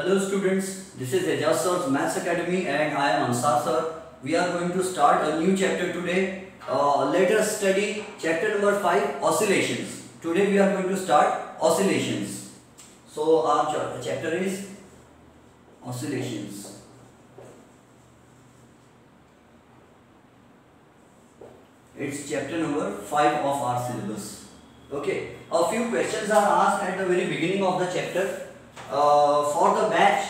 Hello students, this is Ejaz Sir's Maths Academy and I am Ansar Sir. We are going to start a new chapter today. Let us study chapter number 5, oscillations. Today we are going to start oscillations. So our chapter is oscillations. It's chapter number 5 of our syllabus. Okay, a few questions are asked at the very beginning of the chapter. For the batch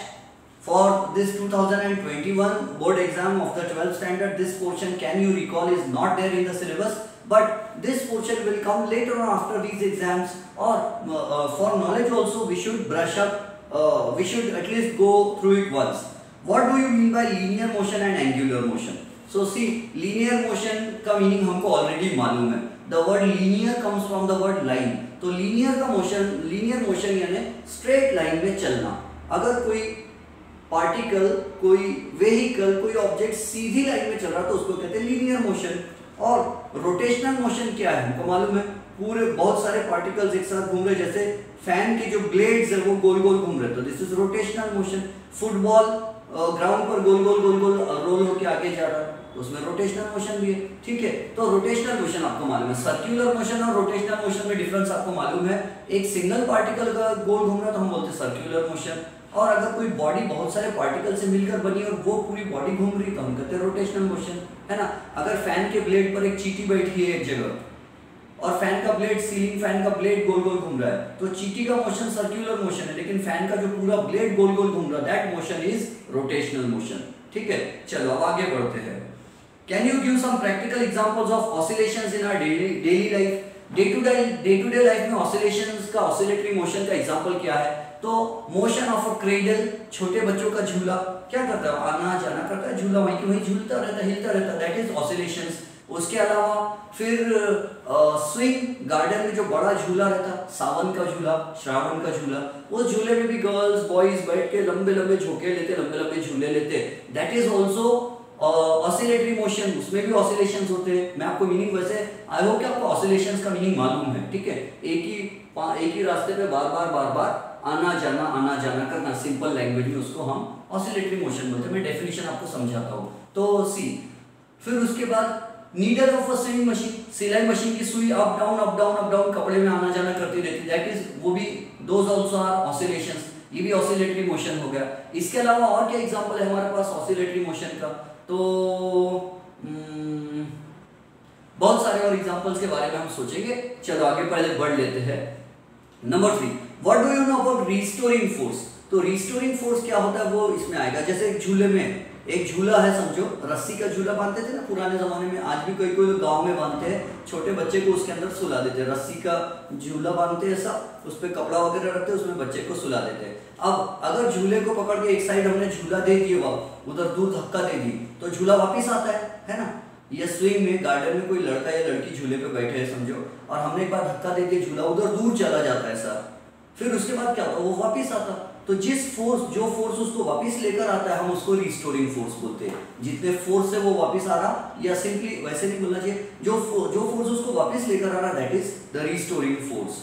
for this 2021 board exam of the 12th standard, this portion, can you recall, is not there in the syllabus, but this portion will come later on after these exams, or for knowledge also we should brush up, we should at least go through it once. What do you mean by linear motion and angular motion? So see, linear motion का meaning हमको already मालूम है. The word linear comes from the word line. तो linear का motion यानी straight line में चलना. अगर कोई particle, कोई vehicle, कोई object सीधी line में चल रहा तो उसको कहते हैं linear motion. और rotational motion क्या है हमको मालूम है, पूरे बहुत सारे particles एक साथ घूम रहे, जैसे फैन के जो blades है वो गोल गोल घूम रहे, तो this is rotational motion. Football ground पर गोल गोल रोल होके आगे जा रहा है तो उसमें रोटेशनल मोशन भी है. ठीक है, तो रोटेशनल मोशन आपको मालूम है. सर्कुलर मोशन और रोटेशनल मोशन में डिफरेंस आपको मालूम है. एक सिंगल पार्टिकल का गोल घूम रहा है तो हम बोलते हैं सर्कुलर मोशन, और अगर कोई बॉडी बहुत सारे पार्टिकल से मिलकर बनी और वो पूरी बॉडी घूम रही तो हम कहते हैं रोटेशनल मोशन, है ना. अगर फैन के ब्लेड पर एक चींटी बैठी है एक जगह और फैन का ब्लेड, सीलिंग फैन का ब्लेड गोल गोल घूम रहा है तो चींटी का मोशन सर्कुलर मोशन है, लेकिन फैन का जो पूरा ब्लेड गोल गोल घूम रहा है that motion is rotational motion. ठीक है, चलो अब आगे बढ़ते हैं. Can you give some practical examples of oscillations in our daily life? Day to day life में ऑसिलेशंस का, ऑसिलेटरी मोशन का एग्जांपल क्या है? तो मोशन ऑफ अ क्रेडल, छोटे बच्चों का झूला क्या करता है, आना जाना करता है, झूला वहीं की वहीं झूलता रहता है, हिलता रहता है, दैट इज ऑसिलेशंस. उसके अलावा फिर स्विंग, गार्डन में जो बड़ा झूला रहता, सावन का झूला, श्रावण का झूला, उस झूले में भी गर्ल्स बॉयज बैठ के लंबे लंबे झोंके लेते, लंबे लंबे झूले लेते, that is also oscillatory motion. उसमें भी ऑसिलेशंस होते हैं. मैं आपको मीनिंग, वैसे आई होप कि आपको ऑसिलेशंस का मीनिंग मालूम है. ठीक है, एक ही रास्ते पे बार बार आना जाना करना, सिंपल लैंग्वेज में उसको हम ऑसिलेटरी मोशन बोलते हैं. मैं डेफिनेशन आपको समझाता हूँ. तो सी, फिर उसके बाद needle of a swing machine, सिलाई मशीन की सुई अप डाउन कपड़े में आना जाना करती रहती, दैट इज, वो भी दोज आल्सो आर ऑसिलेशंस. ये भी ऑसिलेटरी मोशन हो गया. इसके अलावा और क्या एग्जांपल है हमारे पास ऑसिलेटरी मोशन का? तो बहुत सारे और एग्जांपल्स के बारे में हम सोचेंगे. चलो आगे पहले बढ़ लेते हैं. Number 3, what do you know about restoring force? तो रिस्टोरिंग फोर्स क्या होता है वो इसमें आएगा. जैसे एक झूले में, एक झूला है समझो, रस्सी का झूला बांधते थे ना पुराने जमाने में, आज भी कोई गांव में बांधते हैं. छोटे बच्चे को उसके अंदर सुला देते हैं, रस्सी का झूला बांधते हैं, ऐसा उस पर कपड़ा वगैरह रखते हैं, उसमें बच्चे को सुला देते हैं. अब अगर झूले को पकड़ के एक साइड हमने झूला दे दिया, उधर दूर धक्का दे दी तो झूला वापिस आता है ना. ये स्विंग में, गार्डन में कोई लड़का या लड़की झूले पे बैठे हैं समझो, और हमने एक बार धक्का दे दिया, झूला उधर दूर चला जाता है सर. फिर उसके बाद क्या होता है, वो वापिस आता. तो जो फोर्स उसको वापस लेकर आता है हम उसको रिस्टोरिंग फोर्स बोलते हैं. जितने फोर्स से वो वापस आ रहा, या सिंपली वैसे नहीं बोलना चाहिए, जो फोर्स उसको वापस लेकर आ रहा that is the restoring force.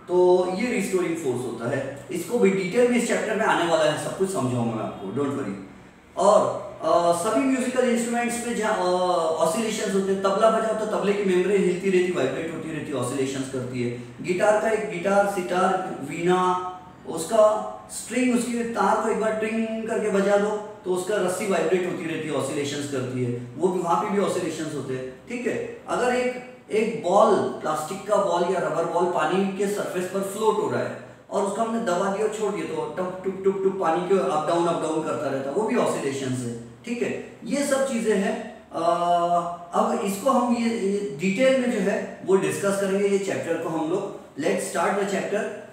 तो ये रिस्टोरिंग फोर्स होता है. इसको भी डिटेल में इस चैप्टर में आने वाला है, सब कुछ समझाऊंगा मैं आपको, डोंट वरी. और सभी म्यूजिकल इंस्ट्रूमेंट्स में जहाँ ऑसिलेशंस होते हैं, तबला बजाओ तो तबले की मेम्ब्रेन हिलती रहती, वाइब्रेट होती रहती, ऑसिलेशंस करती है. गिटार, सितार, वीणा, उसका स्ट्रिंग, उसकी तार को एक बार ट्रिंग करके बजा दो तो उसका रस्सी वाइब्रेट होती रहती है, ऑसिलेशंस करती है, वो भी, वहां पे भी ऑसिलेशंस होते हैं. ठीक है, अगर एक बॉल, प्लास्टिक का बॉल या रबर बॉल पानी के सरफेस पर फ्लोट हो रहा है और उसको हमने दबा दिया और छोड़ दिया तो टप टुप टुप टुप पानी को अप डाउन करता रहता है, वो भी ऑसिलेशंस है. ठीक है, ये सब चीजें हैं. अब इसको हम ये डिटेल में जो है वो डिस्कस करेंगे. ये चैप्टर को हम लोग, let's start the chapter.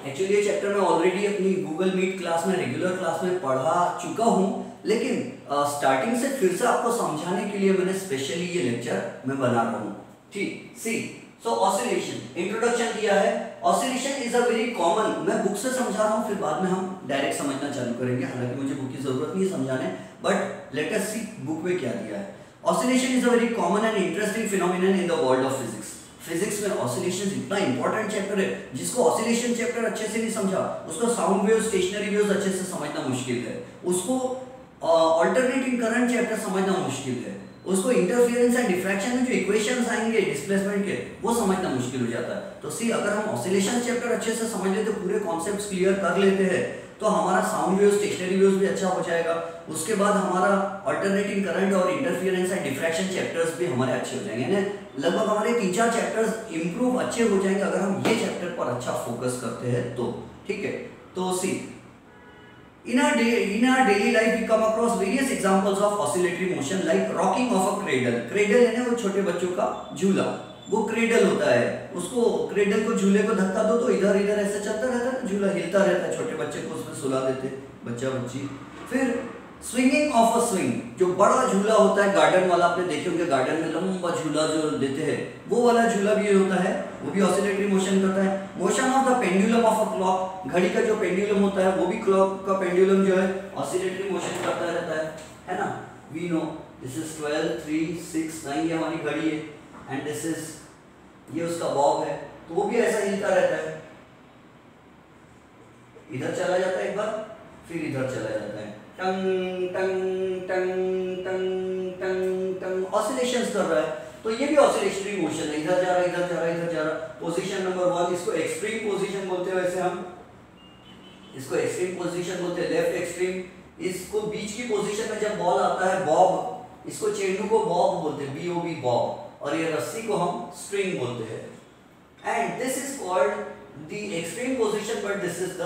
Actually ये चैप्टर मैं ऑलरेडी अपनी गूगल मीट क्लास में, रेगुलर क्लास में पढ़ा चुका हूँ, लेकिन स्टार्टिंग से फिर से आपको समझाने के लिए मैंने स्पेशली ये लेक्चर मैं बना रहा हूँ. ठीक, सी, सो ऑसिलेशन, इंट्रोडक्शन दिया है. Oscillation is a very common, मैं बुक से समझा रहा हूँ, फिर बाद में हम डायरेक्ट समझना चालू करेंगे, हालांकि मुझे बुक की जरूरत नहीं है समझाने, but let us see book में क्या दिया है. Oscillation is a very common and interesting phenomenon in the world of physics. Physics में ऑसिलेशंस इतना इंपॉर्टेंट चैप्टर है, जिसको ऑसिलेशन चैप्टर अच्छे से नहीं समझा उसको साउंड वेव्स, स्टेशनरी वेव्स अच्छे से समझना मुश्किल है, उसको अल्टरनेटिंग करंट चैप्टर समझना मुश्किल है, उसको इंटरफेरेंस एंड डिफ्रैक्शन में जो इक्वेशंस आएंगे डिस्प्लेसमेंट के वो समझना मुश्किल हो जाता है। तो सी अगर हम ऑसिलेशन चैप्टर अच्छे से समझ लेते, पूरे कॉन्सेप्ट्स क्लियर कर लेते हैं, तो हमारा साउंड वेव्स, स्टेशनरी वेव्स भी अच्छा हो जाएगा। उसके बाद हमारा अल्टरनेटिंग करंट और इंटरफेरेंस एंड डिफ्रैक्शन चैप्टर्स भी हमारे अच्छे हो जाएंगे, लगभग हमारे 3-4 चैप्टर्स इंप्रूव अच्छे हो जाएंगे अगर हम ये चैप्टर पर अच्छा फोकस करते हैं तो। ठीक है, तो सी in our daily life we come across various examples of oscillatory motion like rocking of a cradle है ना, वो छोटे बच्चों का झूला, वो क्रेडल होता है, उसको क्रेडल को झूले को धक्का दो तो इधर इधर ऐसे चलता रहता है, झूला हिलता रहता है, छोटे बच्चे को उसमें सुला देते बच्चा बच्ची। फिर स्विंगिंग ऑफ अ स्विंग, जो बड़ा झूला होता है गार्डन वाला, आपने देखे होंगे गार्डन में लंबा झूला जो देते हैं, वो वाला झूला भी होता है, वो भी ऑसिलेटरी मोशन करता है। Motion of the pendulum of a clock, घड़ी का जो पेंडुलम होता है वो भी क्लॉक का पेंडुलम जो है ऑसिलेटरी मोशन करता रहता है ना। वी नो दिस इज 12 3 6 9, ये हमारी घड़ी है, एंड दिस इज ये उसका बॉब है, तो वो भी ऐसा हिलता रहता है, इधर चला जाता है एक बार, फिर इधर चला जाता है, टंग टंग टंग टंग टंग टंग ऑसिलेशंस कर रहा है। तो ये भी ऑसिलेटरी मोशन है, इधर जा रहा है, इधर जा रहा है, इधर जा रहा है। पोजीशन नंबर 1, इसको एक्सट्रीम पोजीशन बोलते हैं, वैसे हम इसको एक्सट्रीम पोजीशन बोलते हैं, लेफ्ट एक्सट्रीम। इसको बीच की पोजीशन में जब बॉल आता है, बॉब, इसको चेंडू को बॉब बोलते हैं, BOB बॉब, और ये रस्सी को हम स्ट्रिंग बोलते हैं। And this is called the extreme position, but this is the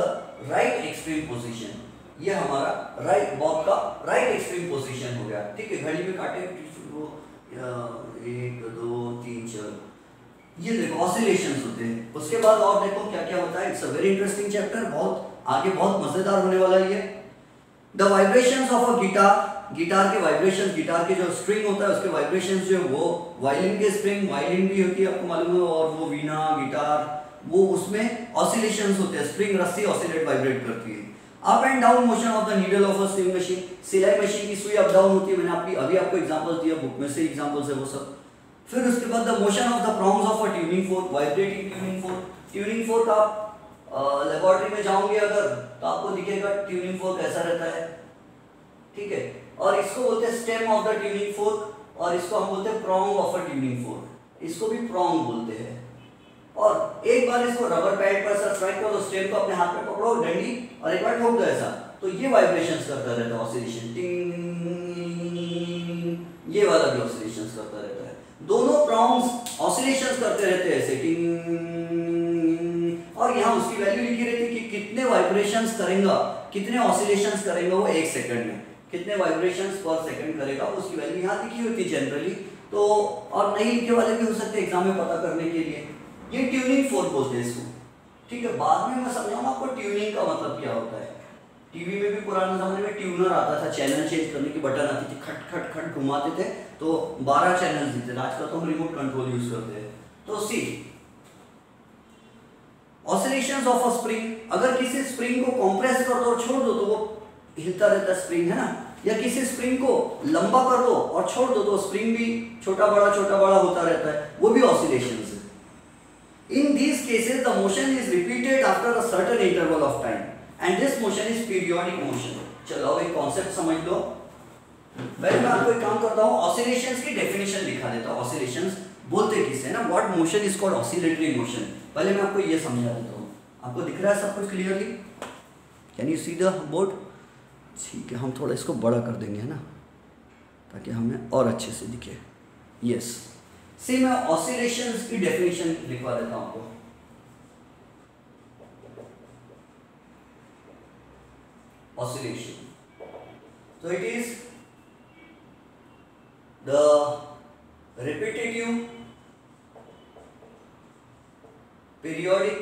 right extreme position. ये हमारा राइट बॉब का राइट एक्सट्रीम पोजीशन हो गया। ठीक है, घड़ी में काटे 1 2 3 4, ये देखो ऑसिलेशंस होते हैं। उसके बाद और देखो क्या क्या होता है, it's a very interesting chapter, बहुत आगे बहुत मजेदार होने वाला है ये। The vibrations of a guitar के वाइब्रेशंस, गिटार के जो स्ट्रिंग होता है उसके वाइब्रेशंस जो वो वायलिन के स्ट्रिंग, वायलिन भी होती है आपको मालूम है, और वो वीणा गिटार, वो उसमें ऑसिलेशंस होते हैं, स्प्रिंग रस्सी ऑसिलेट वाइब्रेट करती है। Up and down motion of the needle of a सिलाई मशीन, सिलाई मशीन की सुई अप डाउन होती है, मैंने अभी आपको एग्जांपल्स दिया, बुक में से एग्जांपल्स है वो सब। फिर उसके बाद the motion of the prongs of a tuning fork, vibrating tuning fork आप लेबोरेटरी में जाओगे अगर तो आपको दिखेगा ट्यूनिंग फोर्क ऐसा रहता है। ठीक है, और इसको बोलते हैं stem of the tuning fork, और इसको हम बोलते हैं prong of a tuning fork, इसको भी प्रॉन्ग बोलते हैं। और एक बार इसको रबर पैड पर ऐसा स्ट्राइक करो, स्टेम को अपने हाथ में पकड़ो डंडी, और एक बार ठोक दो ऐसा, तो ये वाइब्रेशंस करता रहता है, ऑसिलेशन, ये वाला भी ऑसिलेशंस करता रहता है। दोनों प्रॉन्ग्स ऑसिलेशंस करते रहते हैं ऐसे टिंग, और यहाँ उसकी वैल्यू लिखी रहती है कि कितने वाइब्रेशंस करेगा, कितने ऑसिलेशंस करेगा वो 1 सेकंड में, कितने वाइब्रेशंस पर सेकंड करेगा, उसकी वैल्यू यहाँ लिखी होती है जनरली। तो और नहीं लिखे वाले भी हो सकते एग्जाम में पता करने के लिए। ये ट्यूनिंग फोर्क बोलते हैं इसको। ठीक है, बाद में मैं समझाऊंगा आपको ट्यूनिंग का मतलब क्या होता है। टीवी में भी पुराने जमाने में ट्यूनर आता था, चैनल चेंज करने की बटन आती थी, खट खट खट घुमाते थे तो 12 चैनल्स दिखते थे। आजकल तो हम रिमोट कंट्रोल यूज करते हैं। तो सी ऑसिलेशंस ऑफ अ स्प्रिंग, अगर किसी स्प्रिंग को कंप्रेस कर दो और छोड़ दो तो वो हिलता रहता है स्प्रिंग, है ना, या किसी स्प्रिंग को लंबा कर दो और छोड़ दो तो स्प्रिंग भी छोटा बड़ा होता रहता है, वो भी ऑसिलेशंस है। In these cases, the motion is repeated after a certain interval of time, and this motion is periodic motion. चलो अब एक कॉन्सेप्ट समझ लो। मैं आपको एक काम करता हूँ, ऑसिलेशंस की डेफिनेशन लिखा देता हूँ। ऑसिलेशंस बोलते किसे ना, what motion is called oscillatory motion. पहले मैं आपको ये समझा देता हूँ। आपको दिख रहा है सब कुछ clearly? Can you see the board? ठीक है, हम थोड़ा इसको बड़ा कर देंगे, है ना, ताकि हमें और अच्छे से दिखे। यस, से मैं ऑसिलेशंस की डेफिनेशन लिखवा देता हूं आपको। ऑसिलेशन, तो it is the repetitive periodic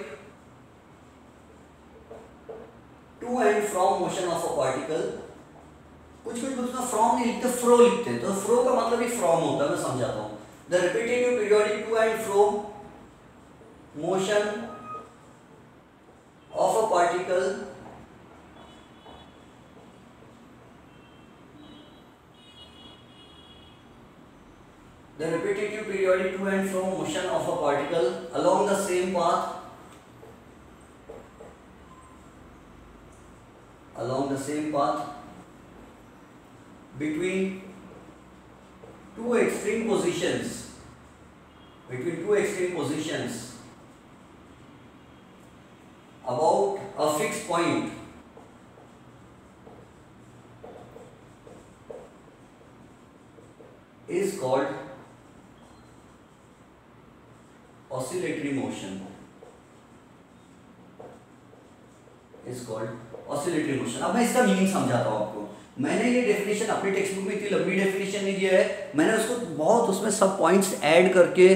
to and from motion of a particle। कुछ बुक्स में फ्रॉम नहीं लिखते, फ्रो लिखते हैं, तो फ्रो का मतलब ही फ्रॉम होता है। मैं समझाता हूँ। The repetitive periodic to and from motion of a particle the repetitive periodic to and from motion of a particle along the same path between two extreme positions about a fixed point is called oscillatory motion. अब मैं इसका meaning समझाता हूँ आपको। मैंने ये definition अपनी text book में इतनी लंबी डेफिनेशन नहीं दिया है, मैंने उसको बहुत उसमें सब पॉइंट्स ऐड करके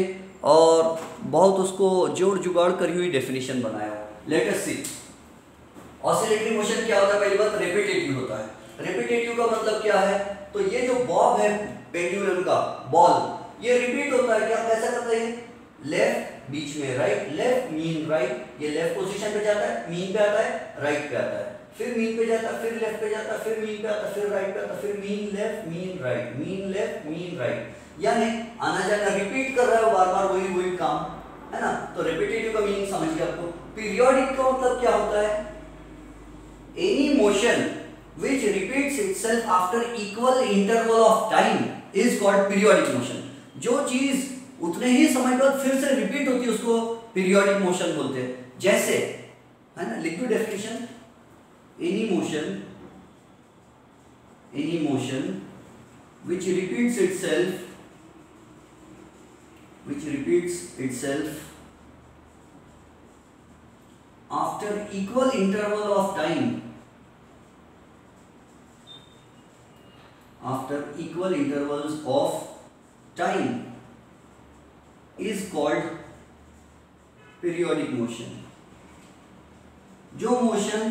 और बहुत उसको जोड़ जुगाड़ करी हुई डेफिनेशन बनाया है। लेट अस सी ऑसिलेटरी मोशन क्या होता है। पहली बात रेपिटेटिव होता है। रेपिटेटिव का मतलब क्या है, तो ये जो बॉब है पेंडुलम का बॉल, ये रिपीट होता है। क्या कैसा करते हैं, लेफ्ट बीच में राइट, लेफ्ट मीन राइट, ये लेफ्ट पोजीशन पे जाता है, मीन पे आता है, राइट पे आता है, फिर मीन पे जाता है, फिर लेफ्ट पे जाता है, फिर मीन पे आता है, फिर राइट पे आता है, फिर mean left mean right, mean left mean right, यानी आना जाना रिपीट कर रहा है बार बार वही काम, है ना। तो रेपिटेटिव का मीनिंग समझ गया आपको। पीरियोडिक का मतलब क्या होता है, any motion which repeats itself after equal interval of time is called periodic motion। जो चीज उतने ही समय बाद फिर से रिपीट होती है उसको पीरियोडिक मोशन बोलते हैं। जैसे है ना, लिख दो definition, any motion which repeats itself after equal interval of time is called periodic motion। जो मोशन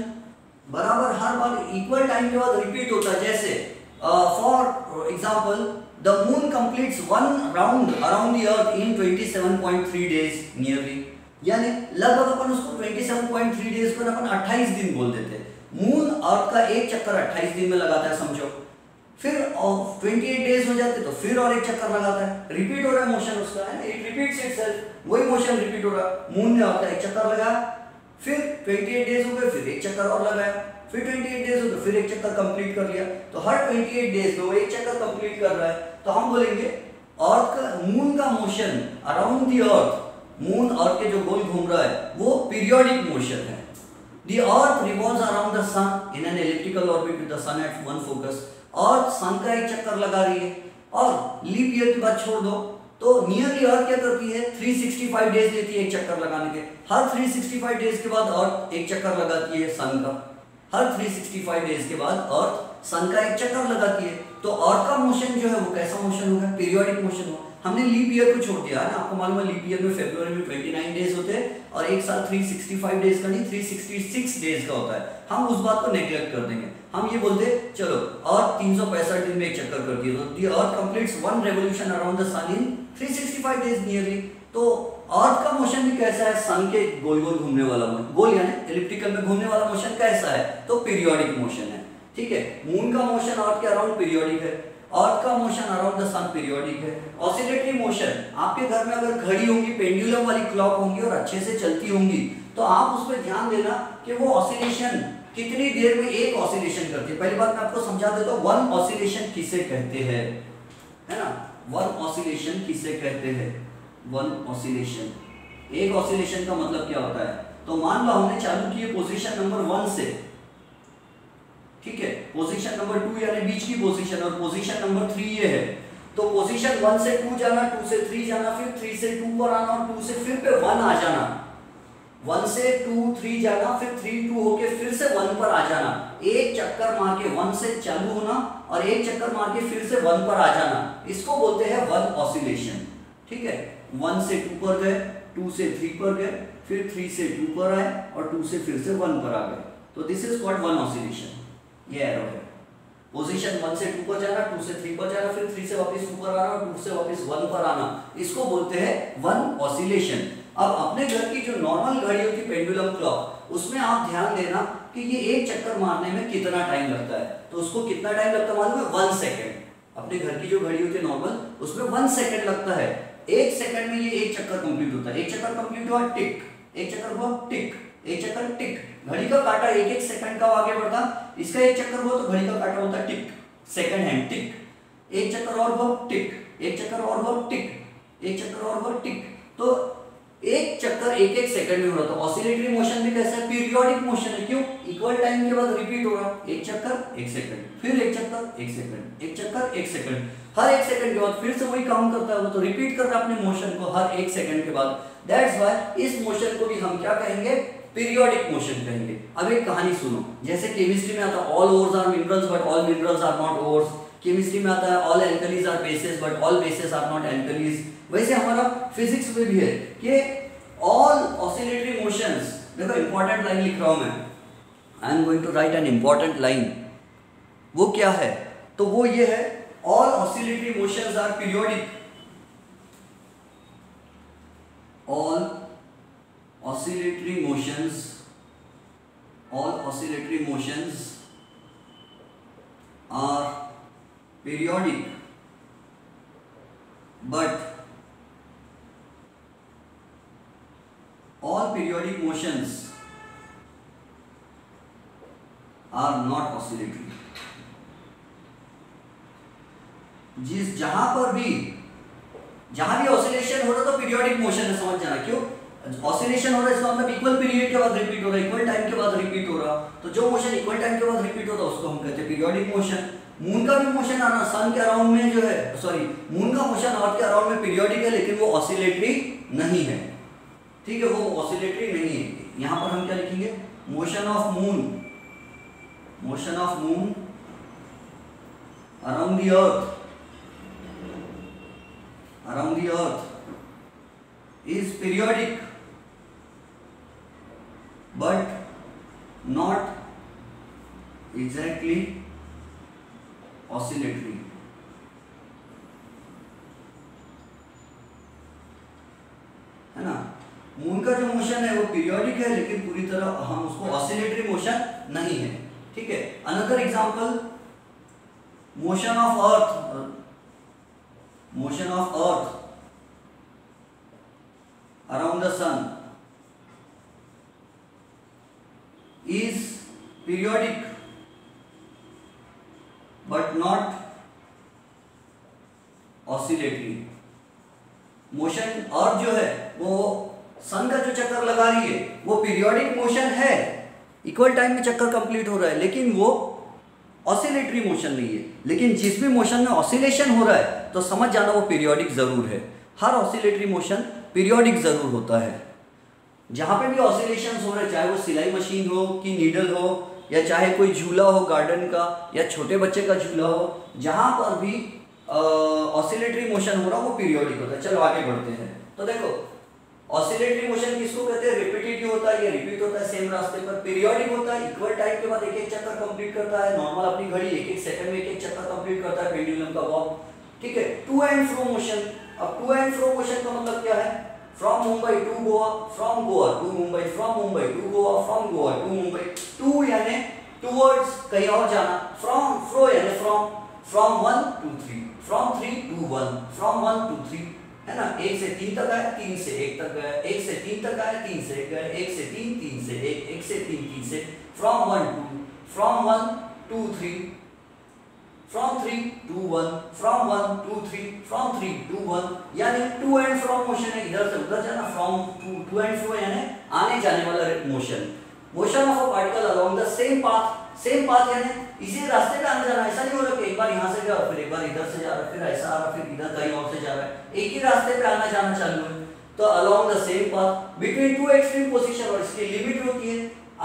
बराबर हर बार इक्वल टाइम के बाद रिपीट होता है, जैसे for example the moon completes one round around the earth in 27.3 days nearly, यानी लगभग अपन उसको 27.3 डेज को अपन 28 दिन बोल देते हैं। मून अर्थ का एक चक्कर 28 दिन में लगाता है समझो, फिर 28 डेज हो जाते तो फिर और एक चक्कर लगाता है, रिपीट हो रहा है मोशन उसका, है ना, इट रिपीट्स इटसेल्फ, वही मोशन रिपीट हो रहा है। मून ने आता है एक चक्कर लगाया, फिर 28 डेज हो गए, फिर एक चक्कर और लगाया, फिर 28 डेज हो गए, फिर एक चक्कर कंप्लीट कर लिया, तो हर 28 डेज में वो एक चक्कर कंप्लीट कर रहा है। तो हम बोलेंगे अर्थ का, मून का motion around the earth, moon earth के जो गोल घूम रहा है वो पीरियोडिक मोशन है। The earth revolves around the sun in an elliptical orbit with the sun at one focus. Earth sun का एक चक्कर लगा रही है, और लीप ईयर की बात छोड़ दो तो नियरली अर्थ क्या करती है, 365 डेज लेती है एक चक्कर लगाने के। हर 365 डेज के बाद अर्थ एक चक्कर लगाती है सन का, हर 365 डेज के बाद अर्थ सन का एक चक्कर लगाती है। तो अर्थ का मोशन जो है वो कैसा मोशन होगा, पीरियोडिक मोशन होगा। हमने लीप ईयर को छोड़ दिया है ना, आपको मालूम है लीप ईयर में फरवरी में 29 डेज होते हैं और एक साल 365 डेज का नहीं 366 डेज का होता है। हम उस बात को नेग्लेक्ट कर देंगे, हम ये बोलते चलो अर्थ 365 दिन में एक चक्कर करती है, तो the earth completes one revolution around the sun in 365 days nearly. तो अर्थ का मोशन भी कैसा है, सन के गोल गोल घूमने वाला मोशन, गोल यानी एलिप्टिकल में घूमने वाला मोशन कैसा है, तो पीरियोडिक मोशन है। ठीक है, मून का मोशन अर्थ के अराउंड पीरियोडिक है, अर्थ का motion around the sun periodic है। ऑसिलेटरी मोशन, आपके घर में अगर घड़ी होंगी, पेंडुलम वाली क्लॉक होंगी और अच्छे से चलती होंगी, तो आप उस पर ध्यान देना कि वो ऑसिलेशन कितनी देर में एक ऑसिलेशन करती है। पहली बात मैं आपको समझा देता हूं, वन ऑसिलेशन किसे कहते हैं, है ना, वन ऑसिलेशन किसे कहते हैं। वन ऑसिलेशन, एक ऑसिलेशन का मतलब क्या होता है, तो मान लो हमने चालू की पोजीशन नंबर 1 से, ठीक है, पोजीशन नंबर 2 यानी बीच की पोजीशन, और पोजीशन नंबर 3 ये है। तो पोजीशन 1 से 2 जाना, 2 से 3 जाना, फिर 3 से 2 पर आना, और 2 से फिर पे 1 आ जाना, 1 से 2 3 जाना, फिर 3 2 होके फिर से 1 पर आ जाना। एक चक्कर मार के 1 से चालू होना और एक चक्कर मार के फिर से 1 पर आ जाना, इसको बोलते हैं वन ऑसिलेशन। ठीक है, 1 से 2 पर गए, 2 से 3 पर गए, फिर 3 से 2 पर आए और 2 से फिर से 1 पर आ गए, तो this is called one oscillation. ये एरो है, पोजीशन 1 से 2 पर जाना, 2 से 3 पर जाना, फिर 3 से वापस 2 पर आना और 2 से वापस 1 पर आना, इसको बोलते हैं वन ऑसिलेशन। अब अपने घर की जो नॉर्मल घड़ी होती है पेंडुलम क्लॉक, उसमें आप ध्यान देना कि ये एक चक्कर मारने में कितना टाइम लगता है, तो उसको कितना टाइम लगता है मालूम है, 1 सेकेंड। अपने घर की जो घड़ी होती है नॉर्मल, उसमें 1 सेकंड लगता है। 1 सेकंड में ये एक चक्कर कंप्लीट होता है। एक चक्कर कंप्लीट हुआ टिक, एक चक्कर हुआ टिक, एक चक्कर टिक। घड़ी का काटा एक एक सेकंड का आगे बढ़ता, इसका एक चक्कर हुआ तो घड़ी का काटा होता टिक, सेकंड हैंड टिक। एक चक्कर और हुआ टिक, एक चक्कर और हुआ टिक, एक चक्कर और हुआ टिक। तो एक चक्कर एक एक सेकंड में हो रहा था। ऑसिलेटरी मोशन भी कैसा है? पीरियोडिक मोशन है। क्यों? इक्वल टाइम के बाद रिपीट हो रहा, एक चक्कर एक सेकंड, फिर एक चक्कर एक सेकंड, एक चक्कर एक सेकंड। हर एक सेकंड के बाद फिर से वही काम करता है वो, तो रिपीट कर रहा है अपने मोशन को हर एक सेकंड के बाद। दैट्स व्हाई इस मोशन को भी हम क्या कहेंगे? पीरियोडिक मोशन कहेंगे। अब एक कहानी सुनो, जैसे केमिस्ट्री में आता है all ores are minerals but all minerals are not ores. Chemistry में आता है all alkalis are bases but all bases are not alkalis. वैसे हमारा फिजिक्स में भी है कि ऑल ऑसिलेटरी मोशंस, देखो इंपॉर्टेंट लाइन लिख रहा हूं मैं, I am going to write an important line. वो क्या है? तो वो ये है, all oscillatory motions are periodic. All oscillatory motions, all oscillatory motions are periodic but all periodic motions are not oscillatory। जहां भी ऑसिलेशन हो रहा तो पीरियोडिक मोशन है, समझ जाना। क्यों ऑसिलेशन हो रहा है? इसका मतलब इक्वल पीरियड के बाद रिपीट हो रहा है, इक्वल टाइम के बाद रिपीट हो रहा। तो जो मोशन इक्वल टाइम के बाद रिपीट होता है उसको हम कहते हैं पीरियोडिक मोशन। मून का भी मोशन आना सन के अराउंड में जो है, सॉरी मून का मोशन अर्थ के अराउंड में पीरियोडिक है, लेकिन वो ऑसिलेटरी नहीं है। ठीक है, वो ऑसिलेटरी नहीं है। यहां पर हम क्या लिखेंगे? Motion of moon, motion of moon around the earth, around the earth is periodic but not exactly oscillatory. है ना? मून का जो मोशन है वो पीरियोडिक है, लेकिन पूरी तरह हम उसको ऑसिलेटरी मोशन नहीं है। ठीक है, another example, motion of earth, motion of earth around the sun is periodic but not oscillatory. Motion earth जो है वो सन का जो चक्कर लगा रही है वो पीरियोडिक मोशन है, इक्वल टाइम में चक्कर कंप्लीट हो रहा है, लेकिन वो ऑसिलेटरी मोशन नहीं है। लेकिन जिस भी मोशन में ऑसिलेशन हो रहा है तो समझ जाना वो पीरियोडिक जरूर है। हर ऑसिलेटरी मोशन पीरियोडिक जरूर होता है। जहां पे भी ऑसिलेशंस हो रहे हैं, चाहे वो सिलाई मशीन हो कि नीडल हो, या चाहे कोई झूला हो गार्डन का, या छोटे बच्चे का झूला हो, जहां पर भी ऑसिलेटरी मोशन हो रहा वो पीरियोडिक होता है। चलो आगे बढ़ते हैं। तो देखो ऑसिलेटरी मोशन किसको कहते हैं? रिपीटेटिव होता है, ये रिपीट होता है सेम रास्ते पर। पीरियोडिक होता है, इक्वल टाइम के बाद एक एक चक्कर कंप्लीट करता है। नॉर्मल अपनी घड़ी एक एक सेकंड में एक एक चक्कर कंप्लीट करता है, पेंडुलम का वॉक। ठीक है, टू एंड फ्रो मोशन। अब टू एंड फ्रो मोशन का मतलब क्या है? From Mumbai to Goa, from Goa to Mumbai, from Mumbai to Goa, from Goa to Mumbai. To यानी टूवर्ड्स, कहीं और जाना। फ्रॉम, फ्रो यानी from 1 to 3, from 3 to 1, from 1 to 3, है ना? 1 से 3 तक आया, 3 से 1 तक गया, 1 से 3 तक आया, 3 से 1 गया, 1 से 3, 3 से 1, 1 से 3, 3 से। From 1 to 3, from 3 to 1, from 1 to 3, from 3 to 1, यानी टू एंड फ्रॉम मोशन है, इधर से उधर जाना। फ्रॉम टू एंड फ्रो यानी आने जाने वाला motion. Motion of a particle along the same path, same path यानी इसी रास्ते पे आने जाना। ऐसा नहीं हो रहा कि एक बार यहाँ से गया फिर एक बार इधर से जा रहा है, फिर ऐसा आ रहा, फिर इधर कहीं और से जा रहा है। एक ही रास्ते पे आना जाना चालू है। तो along the same path between two extreme position, और इसकी लिमिट होती है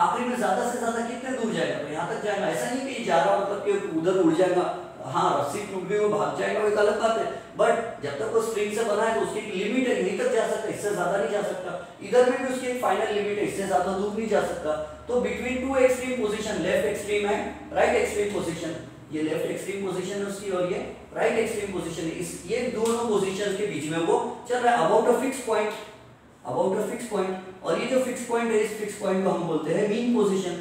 आखिरी में ज्यादा से ज्यादा कितने दूर जाएगा, तो यहाँ तक जाएगा। ऐसा नहीं कि जा रहा मतलब कि उधर उड़ जाएगा, हाँ रस्सी टूट गई वो भाग जाएगा, वो एक अलग बात है। बट जब तक वो स्प्रिंग से बना है तो उसकी एक लिमिट है, यहीं तक जा सकता है, इससे ज्यादा नहीं जा सकता। इधर में भी उसकी एक फाइनल लिमिट है, इससे ज्यादा दूर नहीं जा सकता। तो between two extreme position, left extreme है, राइट एक्सट्रीम पोजीशन, ये लेफ्ट एक्सट्रीम पोजीशन है उसकी और ये राइट एक्सट्रीम पोजीशन है। इस ये दोनों पोजीशंस के बीच में वो चल रहा है about a fix point, about a fix point. और ये जो फिक्स पॉइंट है, इस फिक्स पॉइंट को हम बोलते हैं मीन पोजीशन।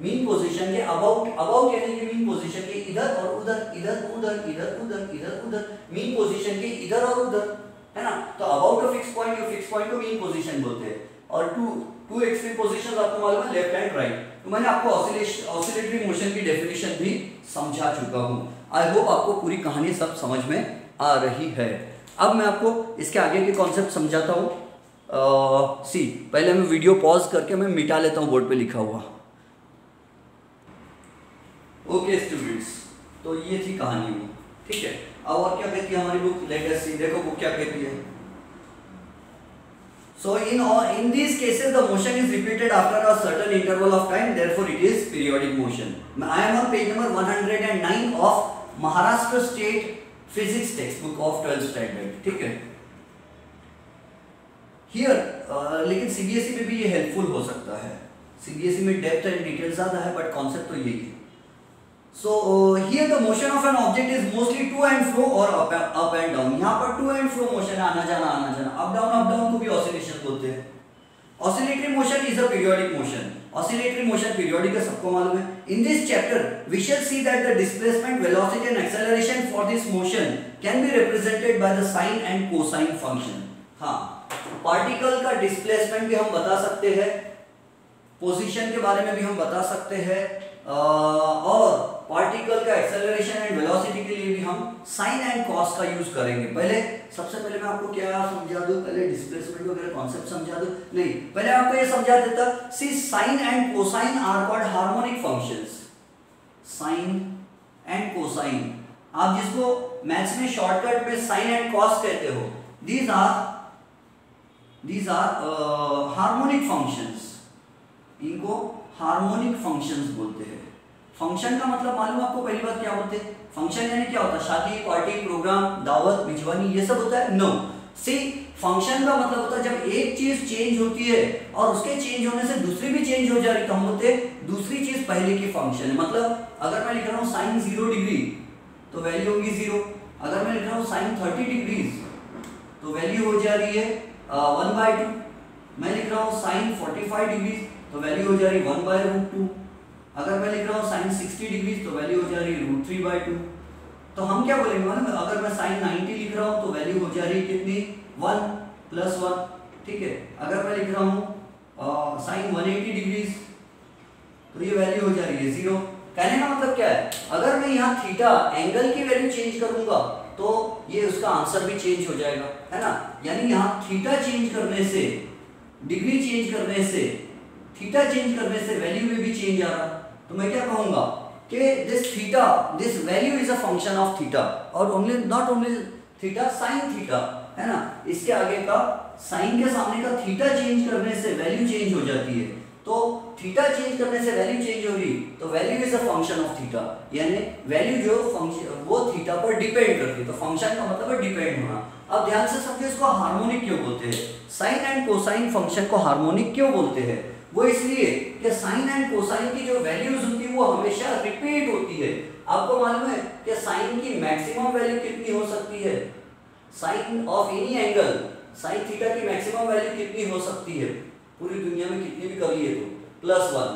मीन पोजीशन के अबाउट, अबाउट यानी कि मीन पोजीशन के इधर और उधर, इधर उधर, इधर उधर, इधर उधर, मीन पोजीशन के इधर और उधर, है ना। तो अबाउट अ फिक्स पॉइंट, जो फिक्स पॉइंट को मीन पोजीशन बोलते हैं। और टू एक्सट्रीम पोजीशंस आपको मालूम है, लेफ्ट एंड राइट। तो मैंने आपको ऑसिलेटरी मोशन की डेफिनेशन भी समझा चुका हूं। आई होप आपको पूरी कहानी सब समझ में आ रही है। अब मैं आपको इसके आगे के कॉन्सेप्ट समझाता हूँ। पहले मैं वीडियो पॉज करके मैं मिटा लेता हूँ बोर्ड पे लिखा हुआ। ओके स्टूडेंट्स, तो ये थी कहानी में, ठीक है। अब और क्या कहती है हमारी बुक, लेट अस सी। देखो बुक क्या कहती है। So in these cases the motion is repeated after a certain interval of time, therefore it is periodic motion. I am on page number 109 of Maharashtra State Physics textbook of 12th standard, ठीक है। Here लेकिन CBSE में भी ये helpful हो सकता है। CBSE में डेप्थ एंड डिटेल ज्यादा है, बट कॉन्सेप्ट तो यही है। So here the motion of an object is mostly to and fro or up and down. यहाँ पर to and fro motion है, आना जाना आना जाना, up down को भी oscillation बोलते हैं। Oscillatory motion is a periodic motion. Oscillatory motion periodic है, सबको मालूम है। In this chapter we shall see that the displacement, velocity and acceleration for this motion can be represented by the sine and cosine function. हाँ, particle का displacement भी हम बता सकते हैं, पोजीशन के बारे में भी हम बता सकते हैं, और पार्टिकल का एक्सेलरेशन एंड वेलोसिटी के लिए भी हम साइन एंड कॉस का यूज करेंगे। सबसे पहले मैं आपको क्या समझा दूं, पहले डिस्प्लेसमेंट वगैरह कॉन्सेप्ट समझा दूं, नहीं पहले आपको ये समझा देता। See sine and cosine are called harmonic functions. Sine and cosine, आप जिसको मैथ्स में शॉर्टकट में साइन एंड कॉस कहते हो, दीज आर हार्मोनिक फंक्शंस। इनको हार्मोनिक फंक्शंस बोलते हैं। फंक्शन का मतलब मालूम आपको, पहली बात क्या बोलते हैं फंक्शन, यानी क्या होता है, शादी पार्टी प्रोग्राम दावत मिजबानी ये सब होता है, नो। सी फंक्शन का मतलब होता है जब एक चीज चेंज होती है और उसके चेंज होने से दूसरी भी चेंज हो जा रही, तो हम बोलते हैं दूसरी चीज पहले की फंक्शन है। मतलब अगर मैं लिख रहा हूँ साइन 0 डिग्री तो वैल्यू होगी 0, अगर मैं लिख रहा हूँ साइन 30 डिग्रीज तो वैल्यू हो जा रही है 1/2, मैं लिख रहा हूँ साइन 45 डिग्रीज तो वैल्यू हो जा रही है 1/√2, अगर मैं लिख रहा हूँ साइन 60 डिग्रीज तो वैल्यू हो जा रही है √3/2। तो हम क्या बोलेंगे मालूम है, अगर मैं साइन 90 लिख रहा हूँ तो वैल्यू हो जा रही है कितनी, 1 + 1, ठीक है। अगर मैं लिख रहा हूँ साइन 180 डिग्रीज तो ये वैल्यू हो जा रही है 0। कहने का मतलब क्या है, अगर मैं यहाँ थीटा एंगल की वैल्यू चेंज करूंगा तो ये उसका आंसर भी चेंज हो जाएगा, है ना। यानी यहाँ थीटा चेंज करने से, डिग्री चेंज करने से, थीटा चेंज करने से वैल्यू में भी चेंज आ रहा। तो मैं क्या कहूंगा कि this value is a function of theta, और only not only theta, sine theta, है ना। इसके आगे का साइन के सामने का थीटा चेंज करने से वैल्यू चेंज हो जाती है। तो थीटा चेंज करने से वैल्यू चेंज हो रही, तो value is a function of theta, यानी वैल्यू जो फंक्शन वो थीटा पर डिपेंड करती है। तो फंक्शन का मतलब है डिपेंड होना। अब ध्यान से समझिए इसको हार्मोनिक क्यों बोलते हैं, साइन एंड कोसाइन फंक्शन को हार्मोनिक क्यों बोलते हैं। वो इसलिए कि साइन एंड कोसाइन की जो वैल्यूज होती है वो हमेशा रिपीट होती है। आपको मालूम है कि साइन की मैक्सिमम वैल्यू कितनी हो सकती है, sine of any angle, sine theta की मैक्सिमम वैल्यू कितनी हो सकती है, पूरी दुनिया में कितनी भी कर लिए तो +1।